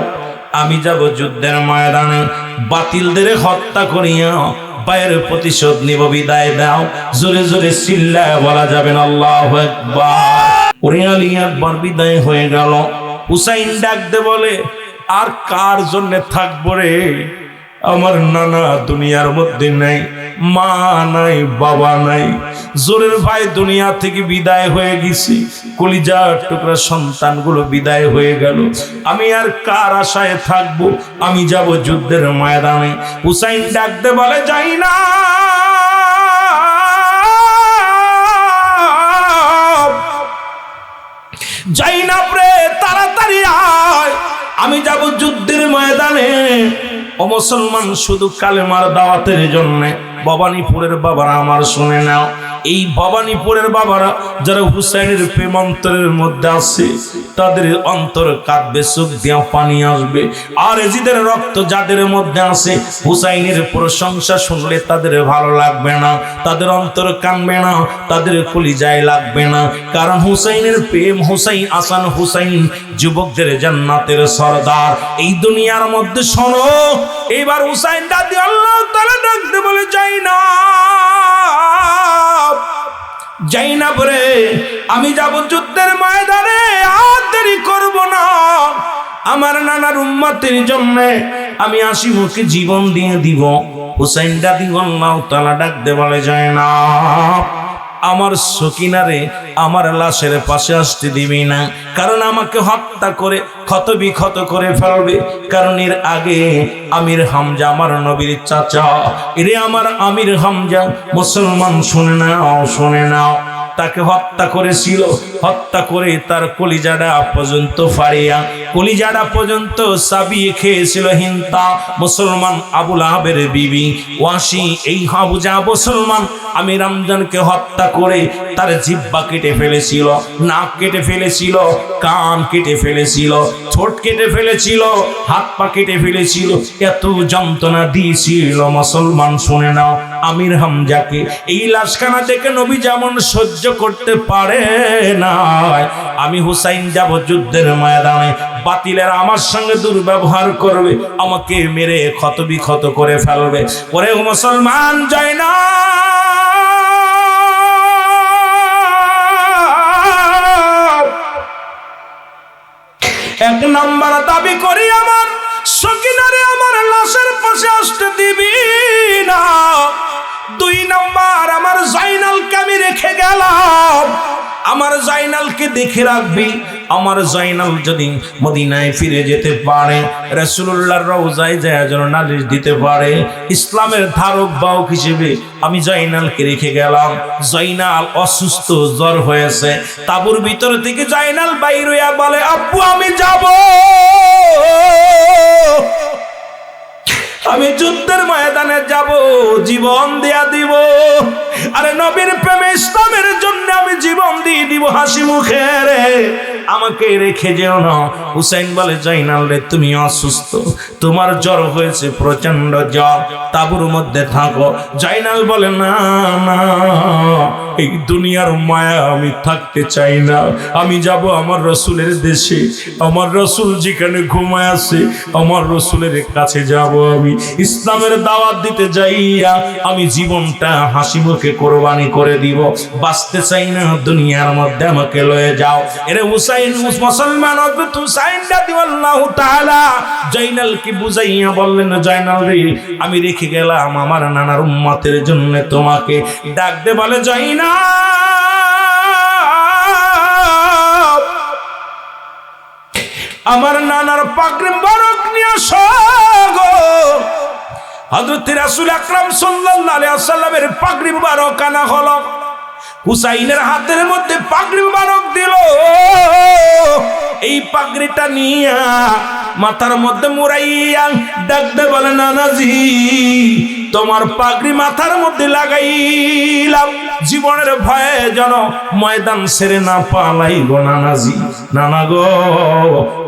আমি যাব যুদ্ধের ময়দানে, বাতিলদের হত্যা করিয়া ভাইয়ের প্রতিশোধ নিব, বিদায় দাও। জোরে জোরে চিল্লায় বলা যাবে না আল্লাহু আকবার। ওরে আলী আকবর বিদায় হয়ে গেল। হুসাইন ডাকতে বলে, আর কার জন্য থাকবো রে? আমার নানা দুনিয়ার মধ্যে নাই, মা নাই, বাবা নাই, জোরের ভাই দুনিয়া থেকে বিদায় হয়ে গেছি, কলিজার টুকরা সন্তানগুলো বিদায় হয়ে গেল, আমি আর কার আশায় থাকবো? আমি যাব যুদ্ধের ময়দানে। হুসাইন ডাকতে বলে, যাই না, যাই না রে, তাড়াতাড়ি আয়, আমি যাব যুদ্ধের ময়দানে। ও মুসলমান, শুধু কালেমার দাওয়াতের জন্য ভবানীপুরের বাবারা আমার শুনে নাও, এই ভবানীপুরের বাবারা যারা হুসাইনের প্রেম অন্তরের মধ্যে আছে তাদের অন্তর কাঁদবে, চোখ দিয়া পানি আসবে। আর এজিদের রক্ত যাদের মধ্যে আছে হুসাইনের প্রশংসা শুনলে তাদের ভালো লাগবে না, তাদের অন্তর কানবে না, তাদের কলিজায় লাগবে না। কারণ হুসাইনের প্রেম, হুসাইন হাসান হুসাইন যুবকদের জান্নাতের সরদার। এই দুনিয়ার মধ্যে শোনো, এবার হুসাইন রাদিয়াল্লাহু তাআলা ডাকতে বলে জাইনাব রে, আমি যাব যুদ্ধের ময়দানে, আর দেরি করব না। আমার নানার উম্মতের জন্য আমি হাসিমুখে জীবন দিয়ে দিব। হুসাইন রাদিয়াল্লাহু তাআলা ডাকতে বলে জাইনাব, আমার সকিনারে আমার লাশের পাশে আসতে দিবি না, কারণ আমাকে হত্যা করে ক্ষতবিক্ষত করে ফেলবে। কারণ এর আগে আমির হামজা, আমার নবীর চাচা, এরে আমার আমির হামজা, মুসলমান শুনে নাও, শুনে নাও, তাকে হত্যা করেছিল। হত্যা করে তার কলিজাটা পর্যন্ত ফাড়িয়া, কলিজাটা পর্যন্ত চাবিয়ে খেয়েছিল হিন্তা, মুসলমান আবুল আহাবের বিবি ওয়াসি। এই হাবুজা মুসলমান আমির হামজাকে হত্যা করে তার জিহ্বা কেটে ফেলেছিল, নাক কেটে ফেলেছিল, কান কেটে ফেলেছিল, ঠোঁট কেটে ফেলেছিল, হাত পা কেটে ফেলেছিল, এত যন্ত্রণা দিয়েছিল। মুসলমান শুনে নাও, আমির হামজাকে এই লাশখানা দেখে নবী যেমন সহ্য করতে পারে না, আমি হুসাইন যাব যুদ্ধের ময়দানে, বাতিলের আমার সঙ্গে দুর্ব্যবহার করবে, আমাকে মেরে ক্ষতবিক্ষত করে ফেলবে। ওরে মুসলমান যায় না, এক নাম্বার দাবি করি আমার সকিনারে আমার লাশের পাশে আসতে দিবি না। দুই নাম্বার আমার জাইনালকে আমি রেখে গেলাম, আমার জাইনালকে দেখে রাখবি। আমার জাইনাল যদি মদিনায় ফিরে যেতে পারে, রাসূলুল্লাহর রওজায় যায় যেন নালিশ দিতে পারে, ইসলামের ধারক বাহক হিসেবে আমি জাইনালকে রেখে গেলাম। জাইনাল অসুস্থ, জ্বর হয়েছে। তাঁবুর ভিতর থেকে জাইনাল বাইর হইয়া বলে, আব্বু আমি যাব, আমি যুদ্ধের ময়দানে যাব, জীবন দিয়া দিব। আরে নবীর প্রেমে ইসলামের জন্য আমি জীবন দিয়ে দিব হাসি মুখে রে, আমাকে রেখে যেও না। হুসাইন বলে, জাইনাল রে তুমি অসুস্থ, তোমার জ্বর হয়েছে, প্রচন্ড জ্বর, তাঁবুর মধ্যে থাকো। জাইনাল বলে, না না, এই দুনিয়ার মায়া আমি থাকতে চাই না, আমি যাব আমার রসুলের দেশে, আমার রসুল যেখানে ঘুমায় আছে আমার রসুলের কাছে যাব। আমি ইসলামের দাওয়াত দিতে যাইয়া আমি জীবনটা হাসি মুখে কোরবানি করে দিব, বাঁচতে চাই না দুনিয়ার মধ্যে, আমাকে লয়ে যাও। এরে হুসাইন, মুসলমান হযরত হুসাইন রাদিয়াল্লাহু তাআলা জাইনালকে বুঝাইয়া বললেন, জাইনাল রে আমি রেখে গেলাম আমার নানার উম্মতের জন্য, তোমাকে ডাক দে। বলে, জাইনাল আমার নানার পাগড়ি মোবারক নিয়ে আসো গো। হযরত রাসূল আকরাম সাল্লাল্লাহু আলাইহি ওয়াসাল্লামের পাগড়ি মোবারক আনা হলো, হুসাইনের হাতের মধ্যে পাগড়ি মোবারক দিল। এই পাগড়িটা নিয়া মাথার মধ্যে মুড়াইয়া ডাকতে বলে, নানাজি তোমার পাগড়ি মাথার মধ্যে লাগাইলাম, জীবনের ভয়ে যেন ময়দান ছেড়ে না পালাই গো নানাজি। নানা গো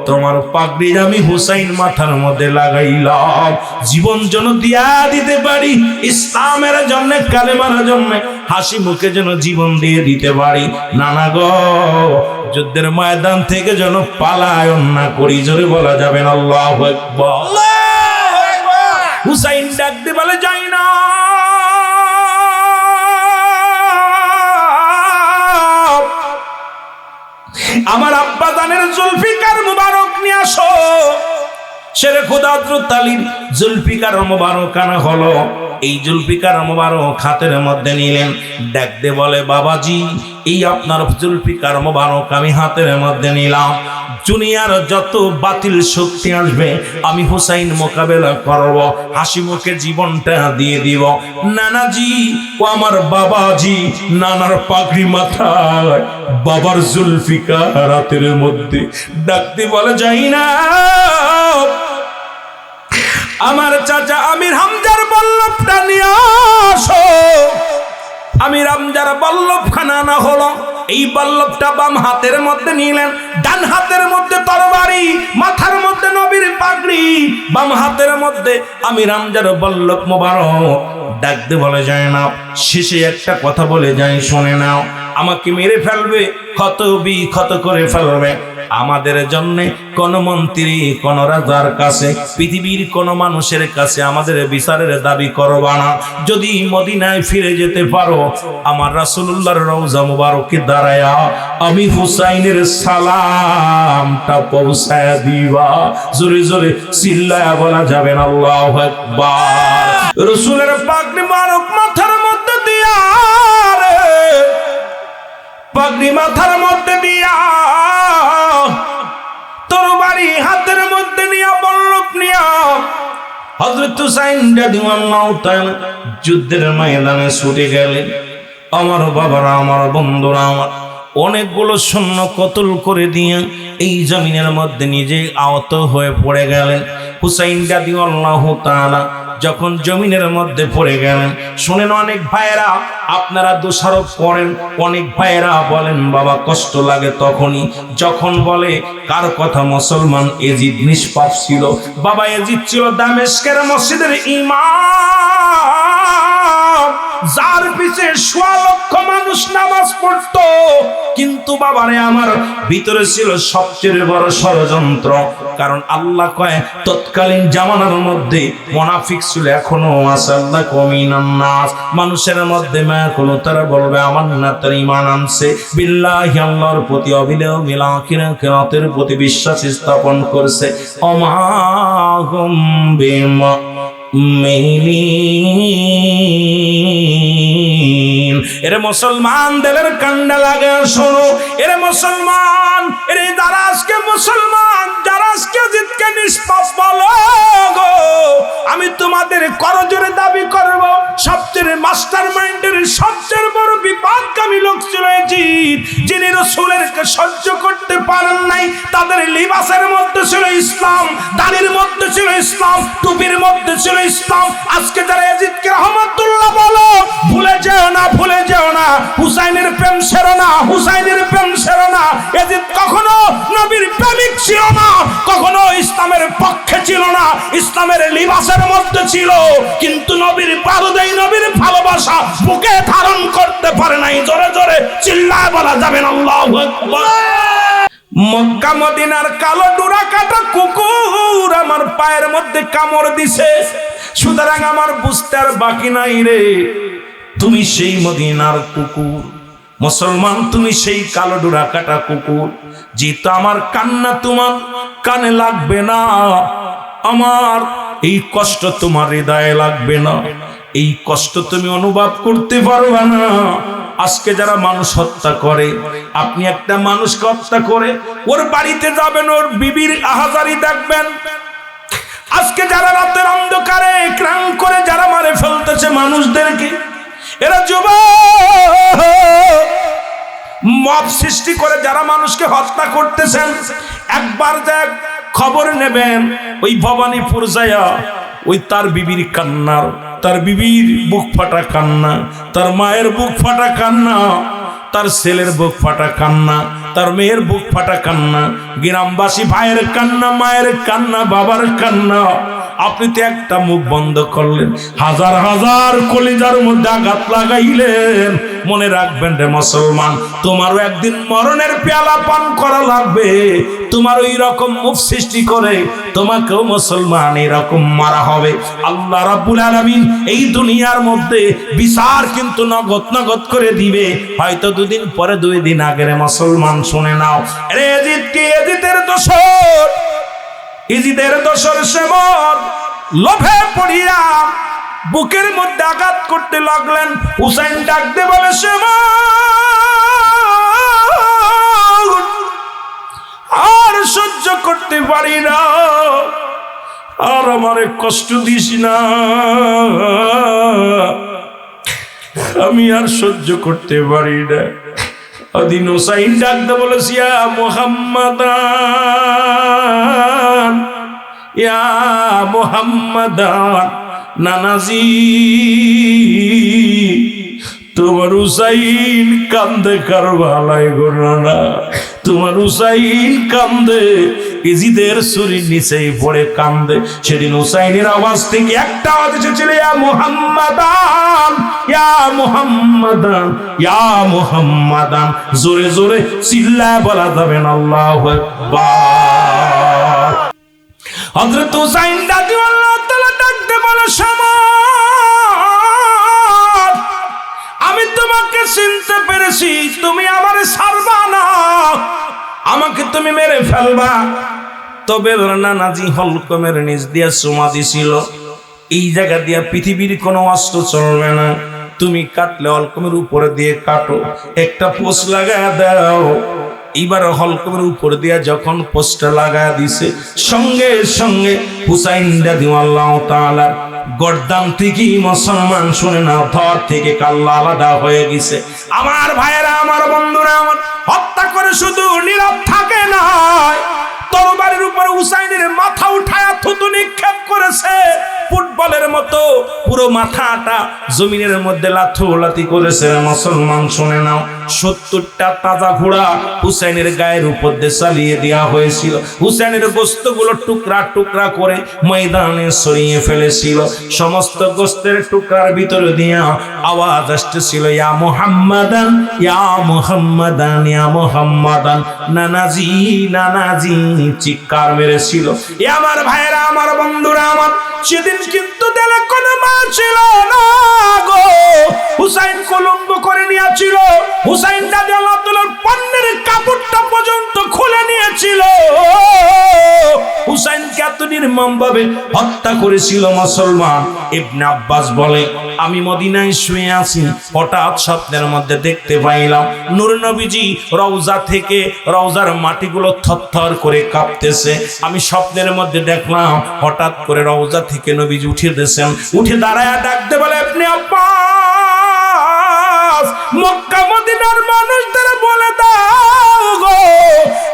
তোমার পাগড়ি আমি হুসাইন মাথার মধ্যে লাগাইলাম, জীবন যেন দিয়া দিতে পারি ইসলামের জন্য, কালেমার জন্য, হাসি মুখে যেন জীবন দিয়ে দিতে পারি। নানা গো যুদ্ধের ময়দান থেকে যেন পালায়ন না করি, জোরে বলা যাবে না আল্লাহু আকবার। হুসাইন ডাকতে বলে, যাই না আমার আব্বা জানের জুলফিকার মুবারক নিয়ে আসো। শেরে খোদা হযরত আলীর জুলফিকার মুবারক আনা হলো। এই জুলফিকার মুবারক হাতের মধ্যে নিলেন, ডাকতে বলে, বাবাজি এই আপনার জুলফিকার মুবারক আমি হাতের মধ্যে নিলাম, দুনিয়ার যত বাতিল শক্তি আসবে আমি হুসাইন মোকাবেলা করব, হাসি মুখে জীবনটা দিয়ে দিব। নানাজি ও আমার বাবাজি, নানার পাগড়ি মাথায়, বাবার জুলফিকার হাতের মধ্যে, ডাকতে বলে, যাই না আমার চাচা আমির হামজার বল্লভটা নিয়ে আসো, আমির হামজার বল্লভখানা আনা হলো। এই বল্লভটা বাম হাতের মধ্যে নিলেন, ডান হাতের মধ্যে তরবারি, মাথার মধ্যে নবীর পাগড়ি, বাম হাতের মধ্যে আমির হামজার বল্লভ মোবারক। ডাকতে বলে যায় না, শেষে একটা কথা বলে যায়, শুনে নাও, আমাকে মেরে ফেলবে, ক্ষত বিক্ষত করে ফেলবে। আমাদের জন্য কোন মন্ত্রী, কোন রাজার কাছে, পৃথিবীর কোন মানুষের কাছে আমাদের বিচারের দাবি করবা না। যদি মদিনায় ফিরে যেতে পারো, আমার রাসূলুল্লাহর রওজা মুবারকে দাঁড়ায়া আমি হুসাইনের সালামটা পৌঁছায় দিবা। জোরে জোরে চিল্লায়া বলা যাবে না আল্লাহু আকবার। রাসূলের পাগড়ি মুবারক মাথার মধ্যে দিয়া, পাগড়ি মাথার মধ্যে দিয়া, তরবারি হাতের মধ্যে নিয়া, বল্লভ নিয়া হযরত হুসাইন রাদিয়াল্লাহু তাআলা যুদ্ধের ময়দানে ছুটে গেলেন। আমার বাবারা, আমার বন্ধুরা, আমার অনেকগুলো সৈন্য কতল করে দিয়ে এই জমিনের মধ্যে নিজে আহত হয়ে পড়ে গেলেন। হুসাইন রাদিয়াল্লাহু তাআলা যখন জমিনের মধ্যে পড়ে গেলেন, শুনেন অনেক ভাইয়েরা আপনারা দোষারোপ করেন, অনেক ভাইয়েরা বলেন বাবা কষ্ট লাগে তখনই যখন বলে কার কথা, মুসলমান এজিদ নিষ্পাপ ছিল। বাবা এজিদ ছিল দামেস্কের মসজিদের ইমাম, যার পিছে 1.5 লক্ষ মানুষ নামাজ পড়তো। কিন্তু বাবারে আমার ভিতরে ছিল সবচেয়ে বড় ষড়যন্ত্র। কারণ আল্লাহ কয় তৎকালীন জামানার মধ্যে মুনাফিক ছিল, এখনো আছে। আল্লাহ কমিনান নাস, মানুষের মধ্যে মায়াকুলো, তারা বলবে আমার না তার ঈমান আনছে, বিল্লাহি আল্লাহর প্রতি, অবিলেও মিলাখিরাতের প্রতি বিশ্বাস স্থাপন করছে। অমাহুম বিমা এরে মুসলমান, দেলের কান্ডা লাগে, শোনো এরে মুসলমান, এরে যারা আজকে মুসলমান, যারা আজকে জিতকে নিষ্পাপ বলো গো, আমি তোমাদের করজোরে দাবি করব সবচেয়ে মাস্টার মাইন্ডের সবচেয়ে বড় বিপদগামী লোক ছিল জিত, যিনি রাসূলকে সহ্য করতে পারেন নাই। তাদের লিবাসের মধ্যে ছিল ইসলাম, দাড়ির মধ্যে ছিল ইসলাম, টুপির মধ্যে ছিল ইসলাম। আজকে যারা ইয়াজিদকে রহমাতুল্লাহ বলো, ভুলে যেও না, ভুলে যেও না, হুসাইনের প্রেম সেরো না, হুসাইনের প্রেম সেরো না। ইয়াজিদ কখনো নবীর প্রেমিক ছিল না, কখনো ইসলামের পক্ষে ছিল না, ইসলামের লিবাসের মধ্যে ছিল, কিন্তু নবীর পারদেই নবীর ভালোবাসা বুকে ধারণ করতে পারে নাই। জোরে জোরে চিল্লায় বলা যাবে না আল্লাহু আকবার। মক্কা মদিনার কালো ডোরা কাটা কুকুর আমার পায়ের মধ্যে কামড় দিছে, সুতরাং আমার বুঝতে আর বাকি নাই রে, তুমি সেই মদিনার কুকুর। মুসলমান, তুমি সেই কালো ডোরা কাটা কুকুর। যেহেতু আমার কান্না তোমার কানে লাগবে না, আমার এই কষ্ট তোমার হৃদয়ে লাগবে না, এই কষ্ট তুমি অনুভব করতে পারবে না। আজকে যারা মানুষ হত্যা করে, আপনি একটা মানুষকে হত্যা করে ওর বাড়িতে যাবেন, ওর বিবির আহাজারি দেখবেন। আজকে যারা রাতের অন্ধকারে ক্রাম করে যারা মারে ফেলতেছে মানুষদেরকে, এরা যুবক মব সৃষ্টি করে যারা মানুষকে হত্যা করতেছেন, একবার দেখ খবর নেবেন ওই ভবানীপুর যায়া ওই তার বিবির কান্নার, তার বিবির বুক ফাটা কান্না, তার মায়ের বুক ফাটা কান্না, তার ছেলের বুক ফাটা কান্না, তার মেয়ের বুক ফাটা কান্না, গ্রামবাসী ভাইয়ের কান্না, মায়ের কান্না, বাবার কান্না। আপনি তো একটা মুখ বন্ধ করলেন, হাজার হাজার কলিজার মধ্যে আঘাত লাগাইলেন। মনে রাখবেন রে মুসলমান, তোমারও একদিন মরণের পেয়ালা পান করা লাগবে। তোমার ওই রকম মুখ সৃষ্টি করে তোমাকেও মুসলমান এরকম মারা হবে। আল্লাহ রাব্বুল আলামিন এই দুনিয়ার মধ্যে বিচার কিন্তু নগদ নগদ করে দিবে। হয়তো দুদিন পরে, 2 দিন আগে রে মুসলমান শুনে নাও, রে এজিদের দোষর, ইজিদের দোষর সেবর লোভে পড়িয়া বুকের মধ্যে আঘাত করতে লাগলেন। হুসাইন ডাকতে বলে, সেবর আর সহ্য করতে পারি না, আর আমারে কষ্ট দিস না, আমি আর সহ্য করতে পারি না। ওদিন হুসাইন ডাকতে বলেছি, ইয়া মুহাম্মাদান, ইয়া মুহাম্মাদান, নানাজি তোমার হুসাইন কান্দে কারবালায় ঘটনা, তোমার হুসাইন কান্দে ইজিদের ছুরির নিচেই পড়ে কান্দে। সেদিন হুসাইনের আওয়াজ থেকে একটা আওয়াজ এসেছিল, ইয়া মুহাম্মাদান, ইয়া মুহাম্মাদান, ইয়া মুহাম্মাদান। জোরে জোরে চিল্লায় বলা যাবে না আল্লাহু আকবার। হযরত হুসাইন রাদিয়াল্লাহু তাআলা ডাকতে বলে, সমাজ, আমি তোমাকে চিনতে পেরেছি, তুমি আমারে ছাড়বা না, আমাকে তুমি মেরে ফেলবা। তবে নানাজি হলকমের নিচ দিয়া চুমা দিছিল, এই জায়গা দিয়া পৃথিবীর কোনো অস্ত্র চলবে না, তুমি কাটলে হলকমের উপরে দিয়ে কাটো, একটা পোস্ট লাগায় দাও। এইবার হলকমের উপর দিয়া যখন পোস্টটা লাগায় দিছে, সঙ্গে সঙ্গে হুসাইন রাদিয়াল্লাহু তাআলা গর্দান থেকে মুসলমান শুনে না, ধর থেকে কাল্লা আলাদা হয়ে গেছে। আমার ভাইয়েরা, আমার বন্ধুরা, আমার হত্যা করে শুধু নীরব থাকে না, তরবারির উপরে হুসাইনের মাথা উঠায়া থুতু নিক্ষেপ করেছে, ফুটবলের মতো পুরো মাথাটা জমিনের মধ্যে লাথি করেছে। মুসলমান শুনে নাও, 70টা তাজা ঘোড়া হুসাইনের গায়ের উপর দিয়ে চালিয়ে দেওয়া হয়েছিল। হুসাইনের গোস্তগুলো টুকরা টুকরা করে ময়দানে ছড়িয়ে ফেলেছিল। সমস্ত গোস্তের টুকরার ভিতরে দিয়া আওয়াজ আসতেছিল, ইয়া মুহাম্মাদান, ইয়া মুহাম্মাদান, ইয়া মুহাম্মাদান। নানাজি নানাজি চিৎকার মেরেছিল। এ আমার ভাইয়েরা, আমার বন্ধুরা, আমার সেদিন কিন্তু দেলে কোনো মা ছিল না গো। হুসাইন কলঙ্ক করে নিয়েছিল, হুসাইন রাদিয়াল্লাহু তাআলার পণ্যের কাপড়টা পর্যন্ত খুলে নিয়েছিল। হুসাইনকে এত নির্মমভাবে হত্যা করেছিল মুসলমান। ইবনে আব্বাস বলে, আমি মদিনায় শুয়ে আছি, হঠাৎ স্বপ্নের মধ্যে দেখতে পাইলাম নূর নবীজি রওজা থেকে, রওজার মাটিগুলো থরথর করে কাঁপতেছে। আমি স্বপ্নের মধ্যে দেখলাম হঠাৎ করে রওজা থেকে নবীজি উঠে দিয়েছেন, উঠে দাঁড়ায় ডাকতে বলে, ইবনে আব্বাস, মক্কা মদিনার মানুষদের বলে দাও গো,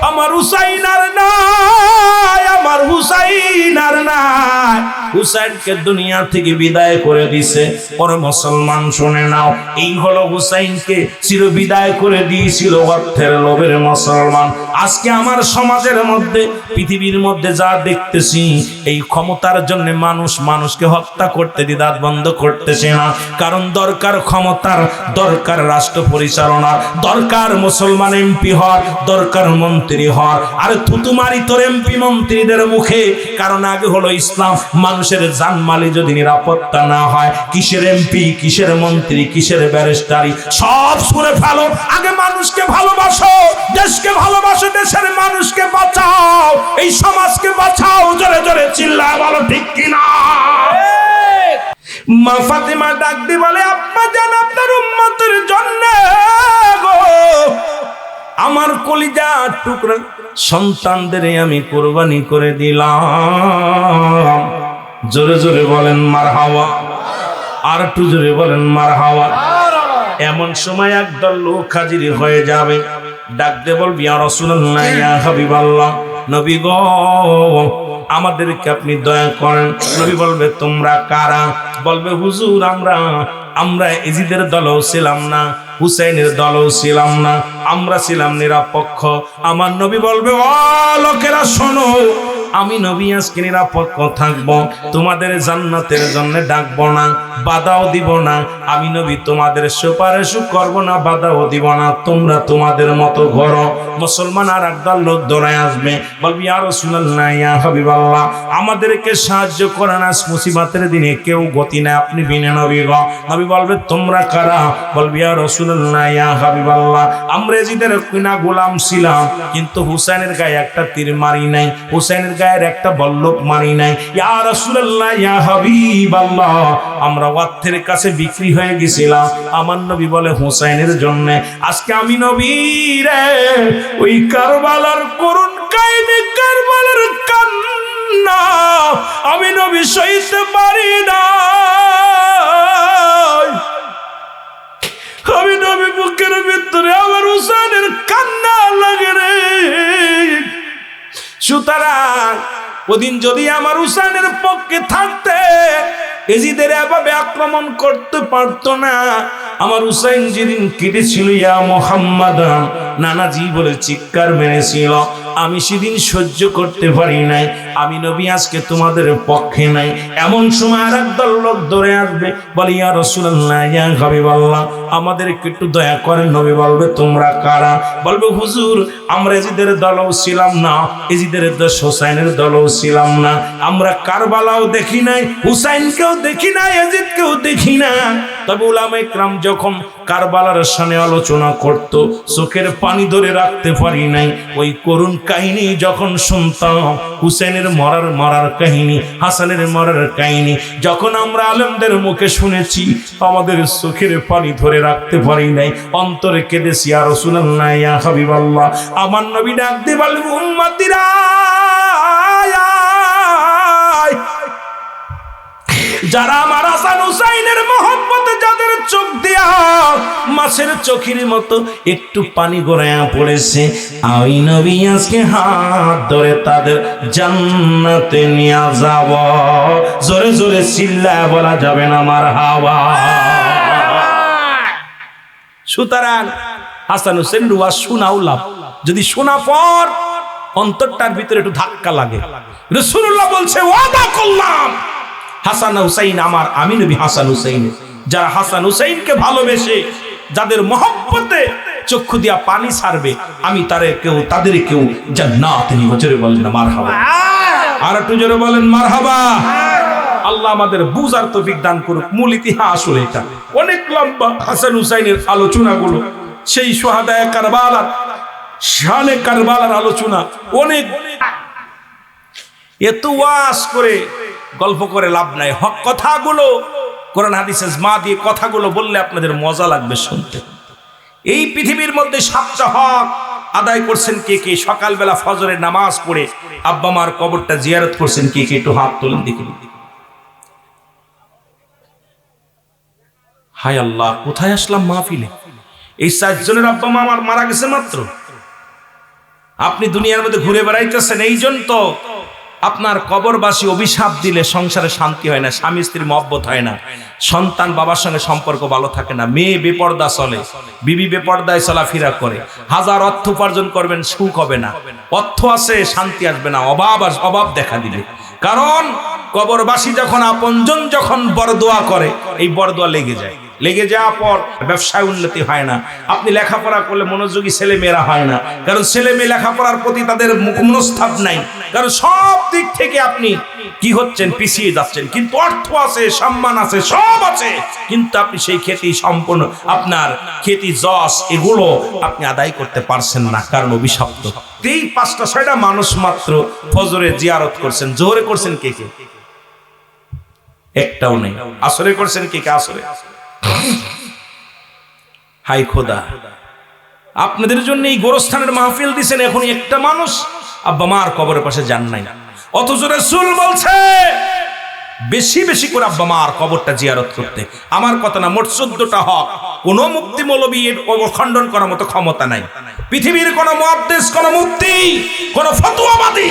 আমার হুসাইন আর নাই, আমার হুসাইন আর নাই। হুসাইনকে দুনিয়া থেকে বিদায় করে দিছে। পরে মুসলমান শুনে নাও, এই হলো হুসাইনকে চির বিদায় করে দিয়েছিল অর্থের লোভের মুসলমান। আজকে আমার সমাজের মধ্যে, পৃথিবীর মধ্যে যা দেখতেছি, এই ক্ষমতার জন্য মানুষ মানুষকে হত্যা করতে দ্বিধা বন্ধ করতেছে না। কারণ দরকার ক্ষমতার, দরকার রাষ্ট্র পরিচালনার, দরকার মুসলমান এমপি হওয়ার, দরকার মন্ত্রী হওয়ার। আর থুতু মারি তোর এমপি মন্ত্রীদের মুখে। কারণ আগে হলো ইসলাম, মানুষের জানমালে যদি নিরাপত্তা না হয়, কিসের এমপি, কিসের মন্ত্রী, কিসের ব্যারিস্টারি, সব শুনে ফেলো। আগে মানুষকে ভালোবাসো, দেশকে ভালোবাসো, দেশের মানুষকে বাঁচাও, এই সমাজকে বাঁচাও। জোরে জোরে চিল্লায় বলো, ঠিক কিনা? মা ফাতেমা ডাক দিয়ে বলে, আব্বা জান, আপনার উম্মতের জন্য গো, আমার কলিজা টুকরা সন্তানদের আমি কোরবানি করে দিলাম। জোরে জোরে বলেন মারহাবা, আর একটু জোরে বলেন মারহাবা। এমন সময় একদল লোক হাজির হয়ে যাবে, ডাক দিয়ে বলবি, ইয়া রাসূলুল্লাহ, ইয়া হাবিবাল্লাহ, নবী গো, আমাদেরকে আপনি দয়া করেন। নবী বলবে, তোমরা কারা? বলবে, হুজুর, আমরা এজিদের দলও ছিলাম না, হুসাইনের দলও ছিলাম না, আমরা ছিলাম নিরপেক্ষ। আমার নবী বলবে, ও লোকেরা শোনো, আমি নবী আজকে নিরাপদ থাকবো, তোমাদের জান্নাতের জন্য ডাকবো না, বাধাও দিব না। আমি নবী তোমাদের সুপারিশ করব না, বাধাও দিব না, তোমরা তোমাদের মতো ঘরো। মুসলমান আর একদল লোক দৌড়ায় আসবে, বলবি, ইয়া রাসূলুল্লাহ, ইয়া হাবিবাল্লাহ, আমাদেরকে সাহায্য করেন, আজ মুসিবতের দিনে কেউ গতি নাই, আপনি বিনে নবী গো। নবী বলবে, তোমরা কারা? বলবি, ইয়া রাসূলুল্লাহ, ইয়া হাবিবাল্লাহ, আমরা এজিদের কিনা গোলাম ছিলাম, কিন্তু হুসাইনের গায়ে একটা তীর মারি নাই, হুসাইনের গায়ের একটা বল্লভ মারি নাই। ইয়া রাসূলুল্লাহ, ইয়া হাবিবাল্লাহ, আমরা অর্থের কাছে বিক্রি হয়ে গেছিলাম। আমার নবী বলে, হুসাইনের জন্য আজকে আমি নবী রে, ওই কারবালার করুণ কাহিনী, কারবালার কান্না আমি নবী সইতে পারি না। আমি নবী বুকের ভিতরে আমার হুসাইনের কান্না লাগে রে। সুতরাং ওদিন যদি আমার হুসাইনের পক্ষে থাকতে, এজিদের এভাবে আক্রমণ করতে পারতো না। আমার হুসাইন যেদিন কেটেছিল ইয়া মুহাম্মাদ নানাজি বলে চিৎকার মেরেছিল, আমি সেদিন সহ্য করতে পারি নাই, আমি নবী আজকে তোমাদের পক্ষে নাই। এমন সময় আর একদল লোক দৌড়ে আসবে, বলে ইয়া রাসূলুল্লাহ ইয়া হাবিবাল্লাহ, আমাদেরকে একটু দয়া করেন। নবী বলবে তোমরা কারা? বলবে হুজুর আমরা এজিদের দলও ছিলাম না, এজিদের দল হুসাইনের দলও ছিলাম না, আমরা কারবালাও দেখি নাই, হুসাইনকেও দেখি নাই, এজিদকেও দেখি না। তবে উলামায়ে কেরাম যখন কারবালার সামনে আলোচনা করত, চোখের পানি ধরে রাখতে পারি নাই। ওই করুণ কাহিনী যখন শুনতাম, হুসেনের মরার কাহিনী, হাসানের মরার কাহিনী যখন আমরা আলেমদের মুখে শুনেছি, আমাদের চোখের পানি ধরে রাখতে পারি নাই, অন্তরে কেঁদেছি। ইয়া রাসূলুল্লাহ ইয়া হাবিবাল্লাহ, আমার নবী ডাক দিয়ে বললেন উম্মতিরা, যারা আমার হাসান হুসাইনের মহব্বতে যাদের চোখ দিয়া মাছের চোখের মতো একটু পানি গড়ায়া পড়েছে, আমি নবী আজকে হাত ধরে তাদের জান্নাতে নিয়ে যাব। জোরে জোরে চিল্লায় বলা যাবে না মারহাবা। সুতরাং হাসান হুসেন ওয়াজ শোনাও লাভ, যদি শোনা পর অন্তরটার ভিতরে একটু ধাক্কা লাগে। রাসূলুল্লাহ বলছে ওয়াদা করলাম হাসান হুসাইন আমার, আমি নবী হাসান হুসাইন। যারা হাসান হুসাইনকে ভালোবেসে যাদের মহব্বতে চক্ষু দিয়া পানি ছাড়বে, আমি তাদের কেউ জান্নাতে নিব। জোরে বলেন মারহাবা। আর একটু জোরে বলেন মারহাবা। আল্লাহ আমাদের বুঝার তৌফিক দান করুক। মূল ইতিহাস আসলে এটা অনেক লম্বা। হাসান হুসাইনের আলোচনাগুলো সেই শুহাদায়ে কারবালার শানে কারবালার আলোচনা অনেক। এত ওয়াজ করে গল্প করে লাভ নাই। হক কথাগুলো কোরআন হাদিসের মা দিয়ে কথাগুলো বললে আপনাদের মজা লাগবে শুনতে। এই পৃথিবীর মধ্যে 7টা হক আদায় করছেন কে কে? সকালবেলা ফজরের নামাজ পড়ে আব্বা মার কবরটা জিয়ারত করছেন কে কে? একটু হাত তোলেন দেখি। হায় আল্লাহ, কোথায় আসলাম মাহফিলে? এই 4 জনের আব্বা মা আমার মারা গেছে মাত্র। আপনি দুনিয়ার মধ্যে ঘুরে বেড়াইতেছেন, এই জন্য তো আপনার কবরবাসী অভিশাপ দিলে সংসারে শান্তি হয় না, স্বামী স্ত্রীর মহব্বত হয় না, সন্তান বাবার সঙ্গে সম্পর্ক ভালো থাকে না, মেয়ে বেপর্দা চলে, বিবি বেপর্দায় চলাফেরা করে, হাজার অর্থ উপার্জন করবেন সুখ হবে না, অর্থ আছে শান্তি আসবে না, অভাব দেখা দিবে। কারণ কবরবাসী যখন আপনজন যখন বরদোয়া করে, এই বরদোয়া লেগে যাওয়ার পর ব্যবসায় উন্নতি হয় না। আপনি লেখাপড়া করলে মনোযোগী ছেলে মেয়েরা হয় না, কারণ ছেলে মেয়ে লেখাপড়ার প্রতি তাদের মনস্তাপ নাই, কারণ সব দিক থেকে আপনি কি হচ্ছেন, পিছিয়ে যাচ্ছেন। কিন্তু অর্থ আছে, সম্মান আছে, সব আছে, কিন্তু আপনি সেই খ্যাতি সম্পূর্ণ আপনার খ্যাতি যশ এগুলো আপনি আদায় করতে পারছেন না, কারণ অভিশপ্ত। এই 5টা 6টা মানুষ মাত্র ফজরে জিয়ারত করছেন। জোহরে করছেন কে কে? একটাও নেই। আসরে করছেন কে কে? আসরে। হাই খোদা, আপনাদের জন্য এই গোরস্থানের মাহফিল দিছেন, এখন একটা মানুষ আব্বা মার কবরের পাশে যান নাই। অথচ রাসূল বলছে বেশি বেশি করে আব্বা মার কবরটা জিয়ারত করতে। আমার কথা না, মোট 14টা হক। কোন মুফতি মৌলবী এর খণ্ডন করার মতো ক্ষমতা নাই। পৃথিবীর কোন মুহাদ্দিস, কোন মুফতি, কোন ফতোয়াবাদী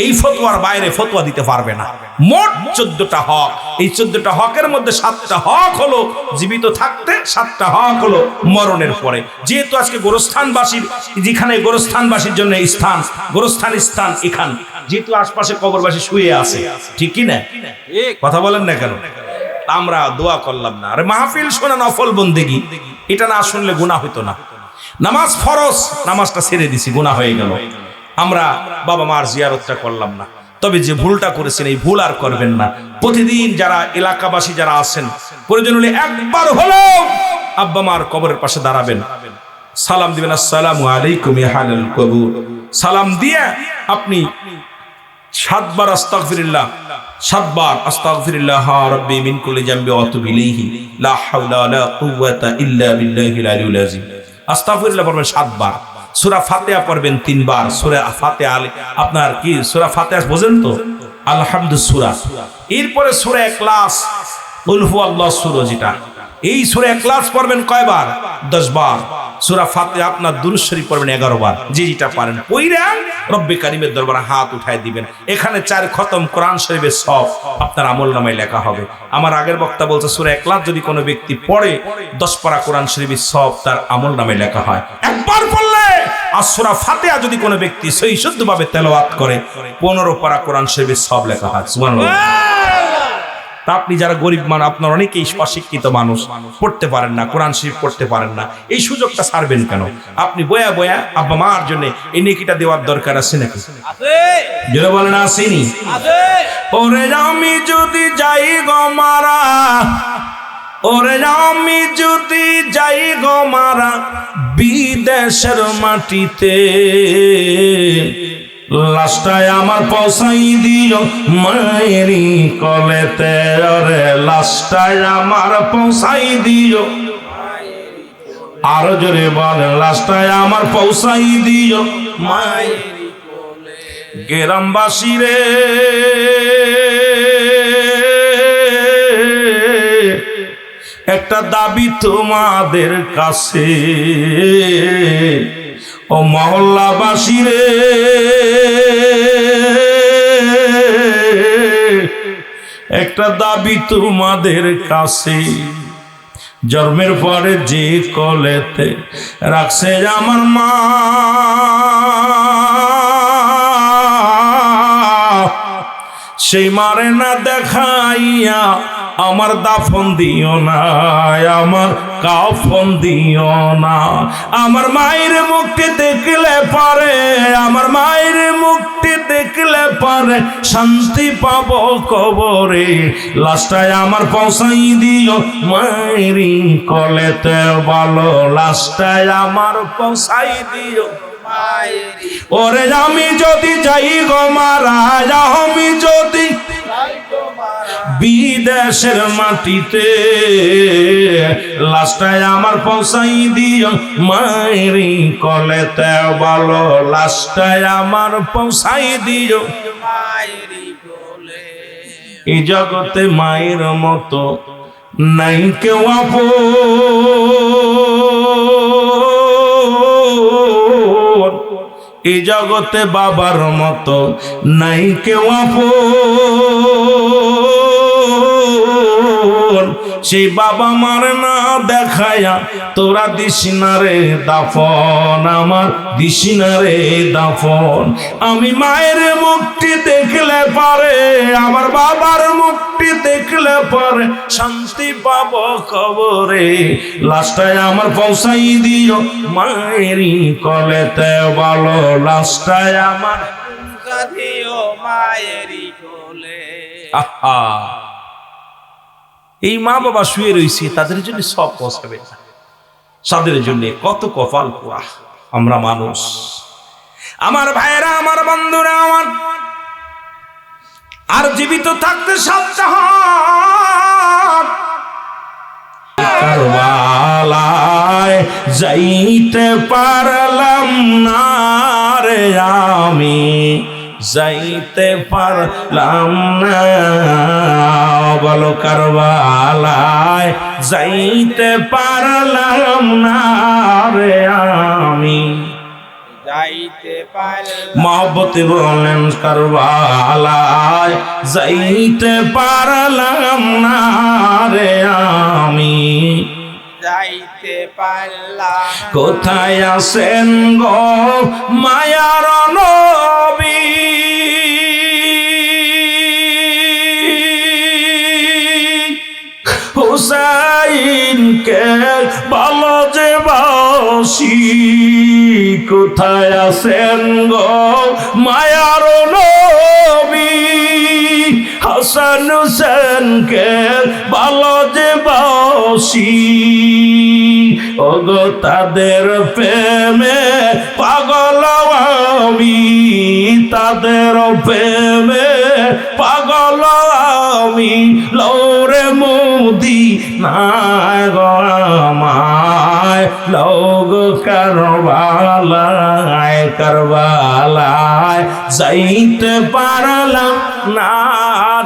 এই ফতোয়ার বাইরে ফতোয়া দিতে পারবে না। মোট 14টা হক। এই 14টা হকের মধ্যে 7টা হক হলো জীবিত থাকতে, 7টা হক হলো মরণের পরে। যেহেতু আজকে গোরস্থানবাসীর, যেখানে গোরস্থানবাসীর জন্য স্থান, গোরস্থান স্থান এখান, যেহেতু আশপাশে কবরবাসী শুয়ে আছে, ঠিক কি না? কথা বলেন না কেন? আমরা দোয়া করলাম না। আরে মাহফিল শোনা নফল বন্দেগী, এটা না শুনলে গুনাহ হইতো না। নামাজ ফরজ, নামাজটা ছেড়ে দিছি, গুনাহ হয়ে গেল। আমরা বাবা মার জিয়ারতটা করলাম না। তবে যে ভুলটা করেছেন এই ভুল আর করবেন না। প্রতিদিন যারা এলাকাবাসী যারা আছেন, প্রয়োজন হলে একবার হলেও আব্বা মার কবরের পাশে দাঁড়াবেন, সালাম দিবেন, আসসালামু আলাইকুম ইয়া আহলাল কবর। সালাম দিয়ে আপনি 7 বার আস্তাগফিরুল্লাহ, 7 বার আস্তাগফিরুল্লাহ রাব্বি মিন কুল্লি জামবি ওয়া আতুবু ইলাইহি লা হাওলা ওয়ালা কুওয়াতা ইল্লা বিল্লাহিল আলিয়্যিল আযীম। আস্তাগফিরুল্লাহ পড়বেন 7 বার। সূরা ফাতিহা পড়বেন 3 বার। সূরা ফাতিহা আপনার কি সূরা ফাতিহা বোঝেন তো? আলহামদুলিল্লাহ সূরা। এরপরে সূরা ইখলাস, কুল হুয়াল্লাহু সূরা, যেটা এই সূরা ইখলাস পড়বেন কয়বার? 10 বার। সূরা ফাতিহা আপনার দুরূদ শরীফ পড়বেন 11 বার, যে যেটা পারেন পইরা রব্বে কারীমের দরবারে হাত উঠায় দিবেন। এখানে 4 খতম কোরআন শরীফের সব আপনার আমলনামায় লেখা হবে। আমার আগের বক্তা বলছে সূরা ইখলাস যদি কোনো ব্যক্তি পড়ে 10 পারা কোরআন শরীফের সব তার আমলনামায় লেখা হয় একবার পড়লে। আর সূরা ফাতিহা যদি কোনো ব্যক্তি সহি শুদ্ধভাবে তেলাওয়াত করে 15 পারা কোরআন শরীফের সব লেখা হয়। সুবহানাল্লাহ। তা আপনি যারা গরিব মানুষ, আপনার অনেকেই অশিক্ষিত মানুষ, পড়তে পারেন না, কোরআন শরীফ পড়তে পারেন না, এই সুযোগটা ছাড়বেন কেন? আপনি বয়া বয়া আব্বা মার জন্য এই নেকিটা দেওয়ার দরকার আছে নাকি? যারা বলেন আসেনি, ওরে আমি যদি যাই গো মারা, ওরে আমি যদি যাই গো মারা বিদেশের মাটিতে, লাশটায় আমার পৌঁছাই দিও মায়েরি কলেতে, ওরে লাশটায় আমার পৌঁছাই দিও, আরো জোরে বল, লাশটায় আমার পৌঁছাই দিও মায়েরি কোলে। গ্রামবাসী রে একটা দাবি তোমাদের কাছে, ও মহল্লাবাসী রে একটা দাবি তোমাদের কাছে, জন্মের পরে যে কোলেতে রাখছে আমার মা, সেই মারে না দেখাইয়া আমার দাফন দিও না, আমার কাফন দিও না। আমার মায়ের মুক্তি দেখলে পারে, আমার মায়ের মুক্তি দেখলে পারে শান্তি পাবো কবরে, লাশটায় আমার পৌঁছাই দিও মায়েরি কলেতে, বলো লাশটায় আমার পৌঁছাই দিও। ওরে আমি যদি যাই গো মারা, আমি যদি বিদেশের মাটিতে, লাশটায় আমার পৌঁছাই দিও মায়েরি কলেতে, বলো লাশটায় আমার পৌঁছাই দিও মায়েরি কোলে। এই জগতে মায়ের মতো নাই কেউ আপন, এই জগতে বাবার মতো নাই কেউ আপন, সেই বাবা মার না দেখায়া তোরা দিসিনা রে দাফন, আমার দিসিনা রে দাফন। আমি মায়ের মুক্তি দেখলে পারে, আমার বাবার মুক্তি দেখলে পারে শান্তি পাবো কবরে, লাশটায় আমার পৌঁছাই দিও মায়েরি কলেতে, বলো লাশটায় আমার পৌঁছা দিও মায়েরি কোলে। আহা, এই মা বাবা শুয়ে রয়েছে, তাদের জন্য সব পৌঁছাবে না, তাদের জন্য কত কপাল পোড়া আমরা মানুষ। আমার ভাইরা, আমার বন্ধুরা, আমার আর জীবিত থাকতে সাবধান, কারবালায় যাইতে পারলাম না রে, আমি যাইতে পারলাম না, বলো কারবালায় যাইতে পারলাম না রে, আমি যাইতে পারলাম। মহব্বতে বলেন কারবালায় যাইতে পারলাম না রে, আমি যাইতে পারলাম। কোথায় আছেন গো মায়ার নবী, হুসাইনকে ভালো যে বাসি, কোথায় আছেন গো মায়ার নবী, হাসান হুসেনকে ভালো যে বাসি, ওগো তাদের প্রেমে পাগল আমি, তাদের প্রেমে পাগল আমি, লৌরে মুদি নাই গো আমায়, লৌগ কারবালায়, কারবালায় যাইতে পারলাম না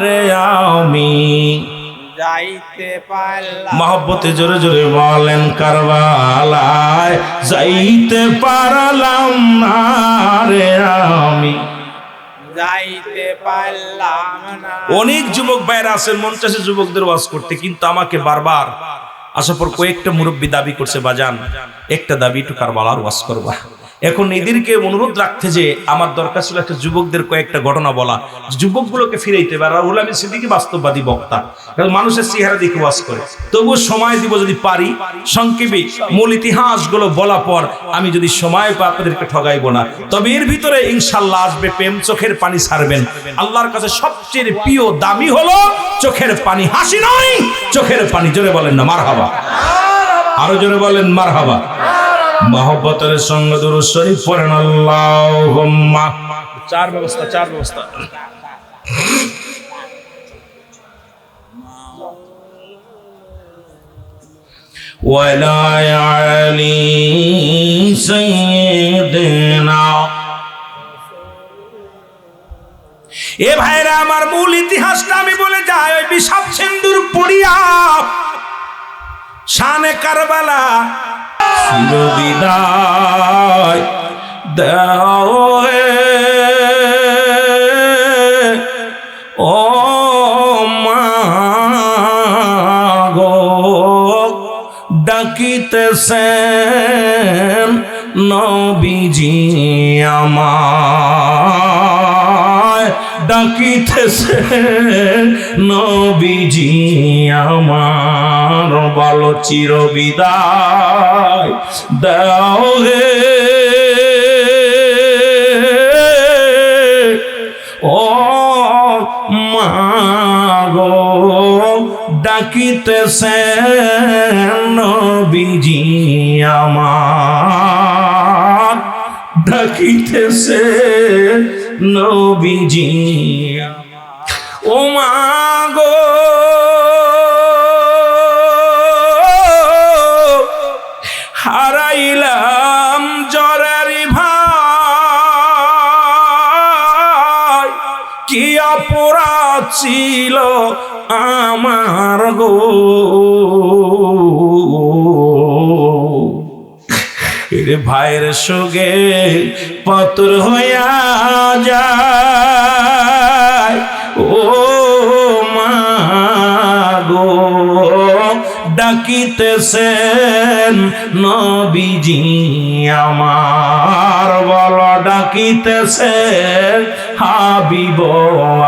রে, আমি যাই যাইতে পারলাম মহব্বতে জোরে জোরে বলেন কারবালায় যাইতে পারলাম না রে আমি, যাইতে পারলাম না। অনেক যুবক ভাইরা আছেন মন চাষে যুবকদের ওয়াজ করতে, কিন্তু আমাকে বারবার আসার পর কয়েকটা মুরব্বী দাবি করছে, বাজান একটা দাবি একটু কারবালার ওয়াজ করবা। এখন এদেরকে অনুরোধ রাখতে যে আমার দরকার ছিল একটা যুবকদের কয়েকটা ঘটনা বলা, যুবকগুলোকে ফিরাইতে পারে। আর আমি সিদ্দিকী বাস্তববাদী বক্তা, মানুষের চেহারা দেখে ওয়াজ করে, তবুও সময় দিব যদি পারি সংক্ষেপে মূল ইতিহাসগুলো বলা পর আমি যদি সময় পাই আপনাদেরকে ঠগাইবো না। তবে এর ভিতরে ইনশাল্লাহ আসবে প্রেম, চোখের পানি ছাড়বেন। আল্লাহর কাছে সবচেয়ে প্রিয় দামি হলো চোখের পানি, হাসি নয় চোখের পানি। জোরে বলেন না মারহাবা, আরো জোরে বলেন মারহাবা। মহব্বতের সঙ্গে দুরূদ শরীফ পড়েন আল্লাহুম্মা। চার ব্যবস্থা ওয়ালা আলী সাইয়্যিদিনা। এ ভাইরা আমার মূল ইতিহাসটা আমি বলে যাই। ওই বিষাদ সিন্দুর পড়িয়া শানে কারবালা চিরবিদায় দাও হে ও মা গো, ডাকিতেছেন নবীজি আমায়, ডাকিতেছেন নবীজি আমার, বলো চিরবিদায় দাও হে ও মা গো, ডাকিতেছেন নবীজি আমার, ডাকিতেছেন নবীজি ও মা গো। হারাইলাম জরারি ভাই, কি অপরাধ ছিল আমার গো, রে ভাইয়ের সঙ্গে পাথর হইয়া যায় ও মা গো, ডাকিতেছেন নবীজি আমার, বলো ডাকিতেছেন হাবিব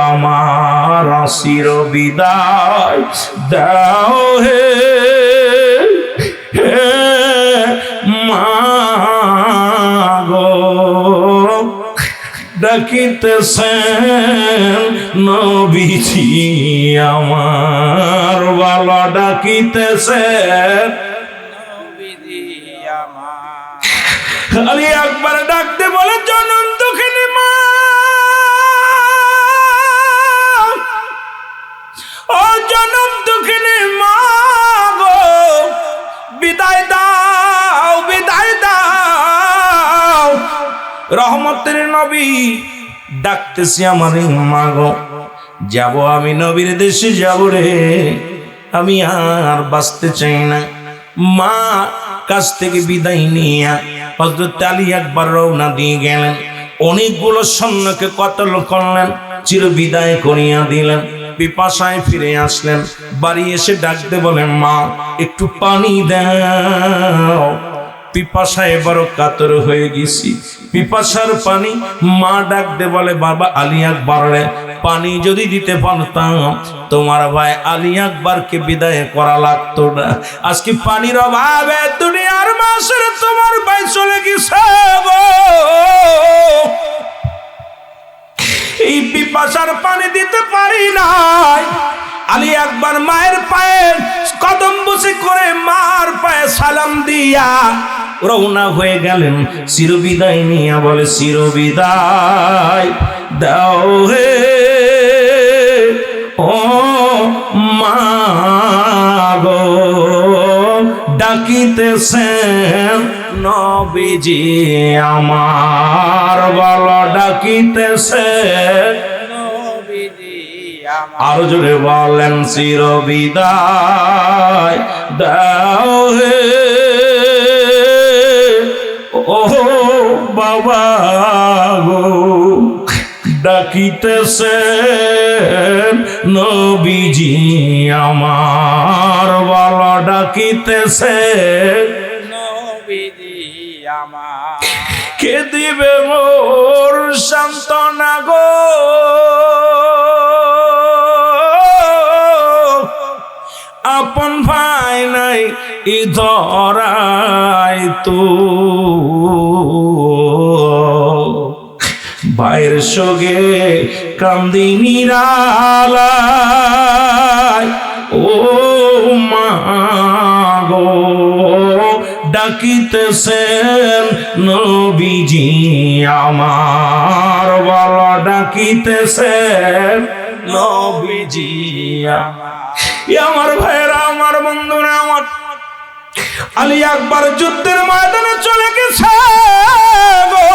আমার, চিরবিদায় দাও হে মা গো, ডাকিতেছেন নবীজি আমার, বলো ডাকিতেছেন নবীজি আমার। আলী আকবার ডাকতে বলে জনম দুঃখিনী মা, ও জনম দুঃখিনী মা গো, বিদায় দাও বিদায় দাও। রহমতের নবী ডাকতেছি আমার মা গো, যাব আমি নবীর দেশে যাব রে, আমি আর বাঁচতে চাই না। মা কাছ থেকে বিদায় নিয়ে হযরত আলী একবার রওনা দিয়ে গেলেন, অনেকগুলো সৈন্যকে কতল করলেন, চির বিদায় করিয়া দিলেন। পিপাসায় ফিরে আসলেন, বাড়ি এসে ডাকতে বলেন মা একটু পানি দাও। পিপাসায় বড় কাতর হয়ে গেছি, পিপাসার পানি। মা ডাকতে বলে বাবা আলী আকবর, পানি যদি দিতে পারতাম তোমার ভাই আলী আকবরকে বিদায় করা লাগতো না। আজকে পানির অভাবে দুনিয়ার মাসের তোমার ভাই চলে গেছে গো, এই পিপাসার পানি দিতে পারি নাই। আলী আকবর মায়ের পায়ে কদম বসে করে মার পায়ে সালাম দিয়া রওনা হয়ে গেলেন, চিরবিদায় নিয়া বলে চিরবিদায় দাও হে ও মা গো, ডাকিতেছেন নবীজি আমার, বলো ডাকিতেছেন নবীজি আমার। আর জোরে বলেন চির বিদায় দাও হে ও বাবা গো, ডাকিতেছেন নবীজি আমার, বলো ডাকিতেছেন নবীজি আমার। কে দিবে মোর সান্ত্বনা গো, আপন ভাই নাই ই ধরাই তো, ভাইয়ের সঙ্গে কান্দি নিরালায় ও মা গো, ডাকিতেছেন নবীজি আমার, বলো ডাকিতেছেন নবীজি আমার। আমার ভাইয়েরা, আমার বন্ধুরা, আমার আলী আকবর যুদ্ধের ময়দানে চলে গেছে গো,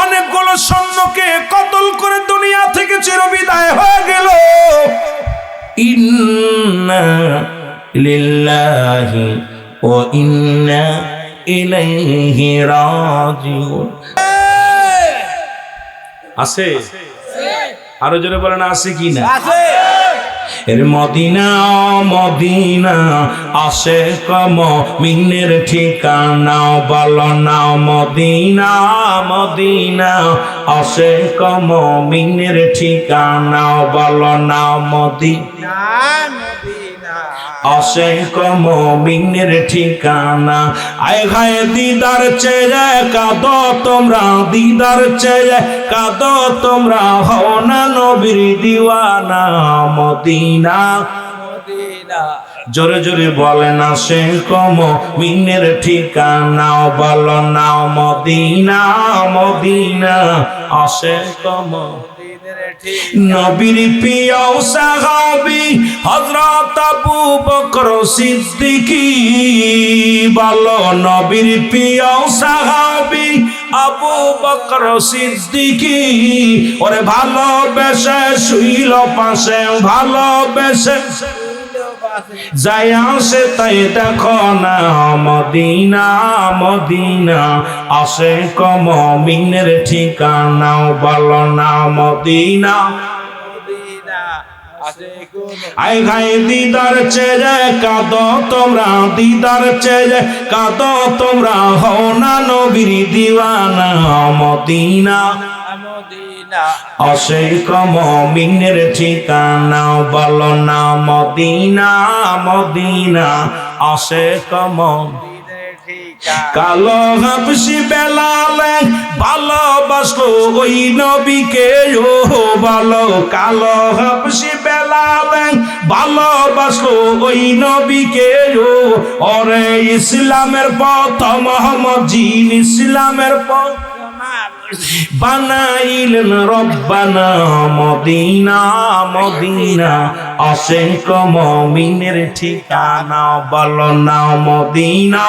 অনেকগুলো সৈন্যকে কতল করে দুনিয়া থেকে চিরবিদায় হয়ে গেল। ইন্না লিল্লাহি ওয়া ইন্না ইলাইহি রাজিউন। আছে আরো জোরে বলেন, আছে কি না? এর মদিনা মদিনা আসে কম মিনের ঠিকানা, বলো না মদিনা মদিনা আসে কম মিনের ঠিকানা, বলো না মদিনা আসে কম মিনের ঠিকানা। আয় ঘায় দিদার চেয়ে কাঁদো তোমরা, দিদার চেয়ে কাঁদো তোমরা, হও না নবীর দিওয়ানা মদিনা। জোরে জোরে বলেন আসে কম মিনের ঠিকানা, বলো না মদিনা মদিনা আসে কম। নবীর প্রিয় সাহাবী হযরত আবু বকর সিদ্দিকী, বলো নবীর প্রিয় সাহাবী আবু বকর সিদ্দিকী, ওরে ভালোবেসে শুইল পাশে, ভালোবেসে যাই আসে তাই দেখো না মদিনা মদিনা আসে কম মিনের ঠিকানা, বলো না মদিনা। আই ঘাই দিদার চেয়ে কাঁদো তোমরা, দিদার চেয়ে কাঁদো তোমরা, হও না নবীর দিওয়ানা মদিনা। আসে কম মিনের ঠিকানা, বলো না মদিনা মদিনা আসে কম। কালো হাবশি বেলালে ভালোবাসলো ওই নবীকে, ও বলো কালো হাবশি বেলালে ভালোবাসলো ওই নবীকে, ও ওরে ইসলামের পথ মোহাম্মদ জিন ইসলামের পথ বানাইলেন রব্বানা মদিনা মদিনা আসে কম মিনের ঠিকানা, বলো না মদিনা।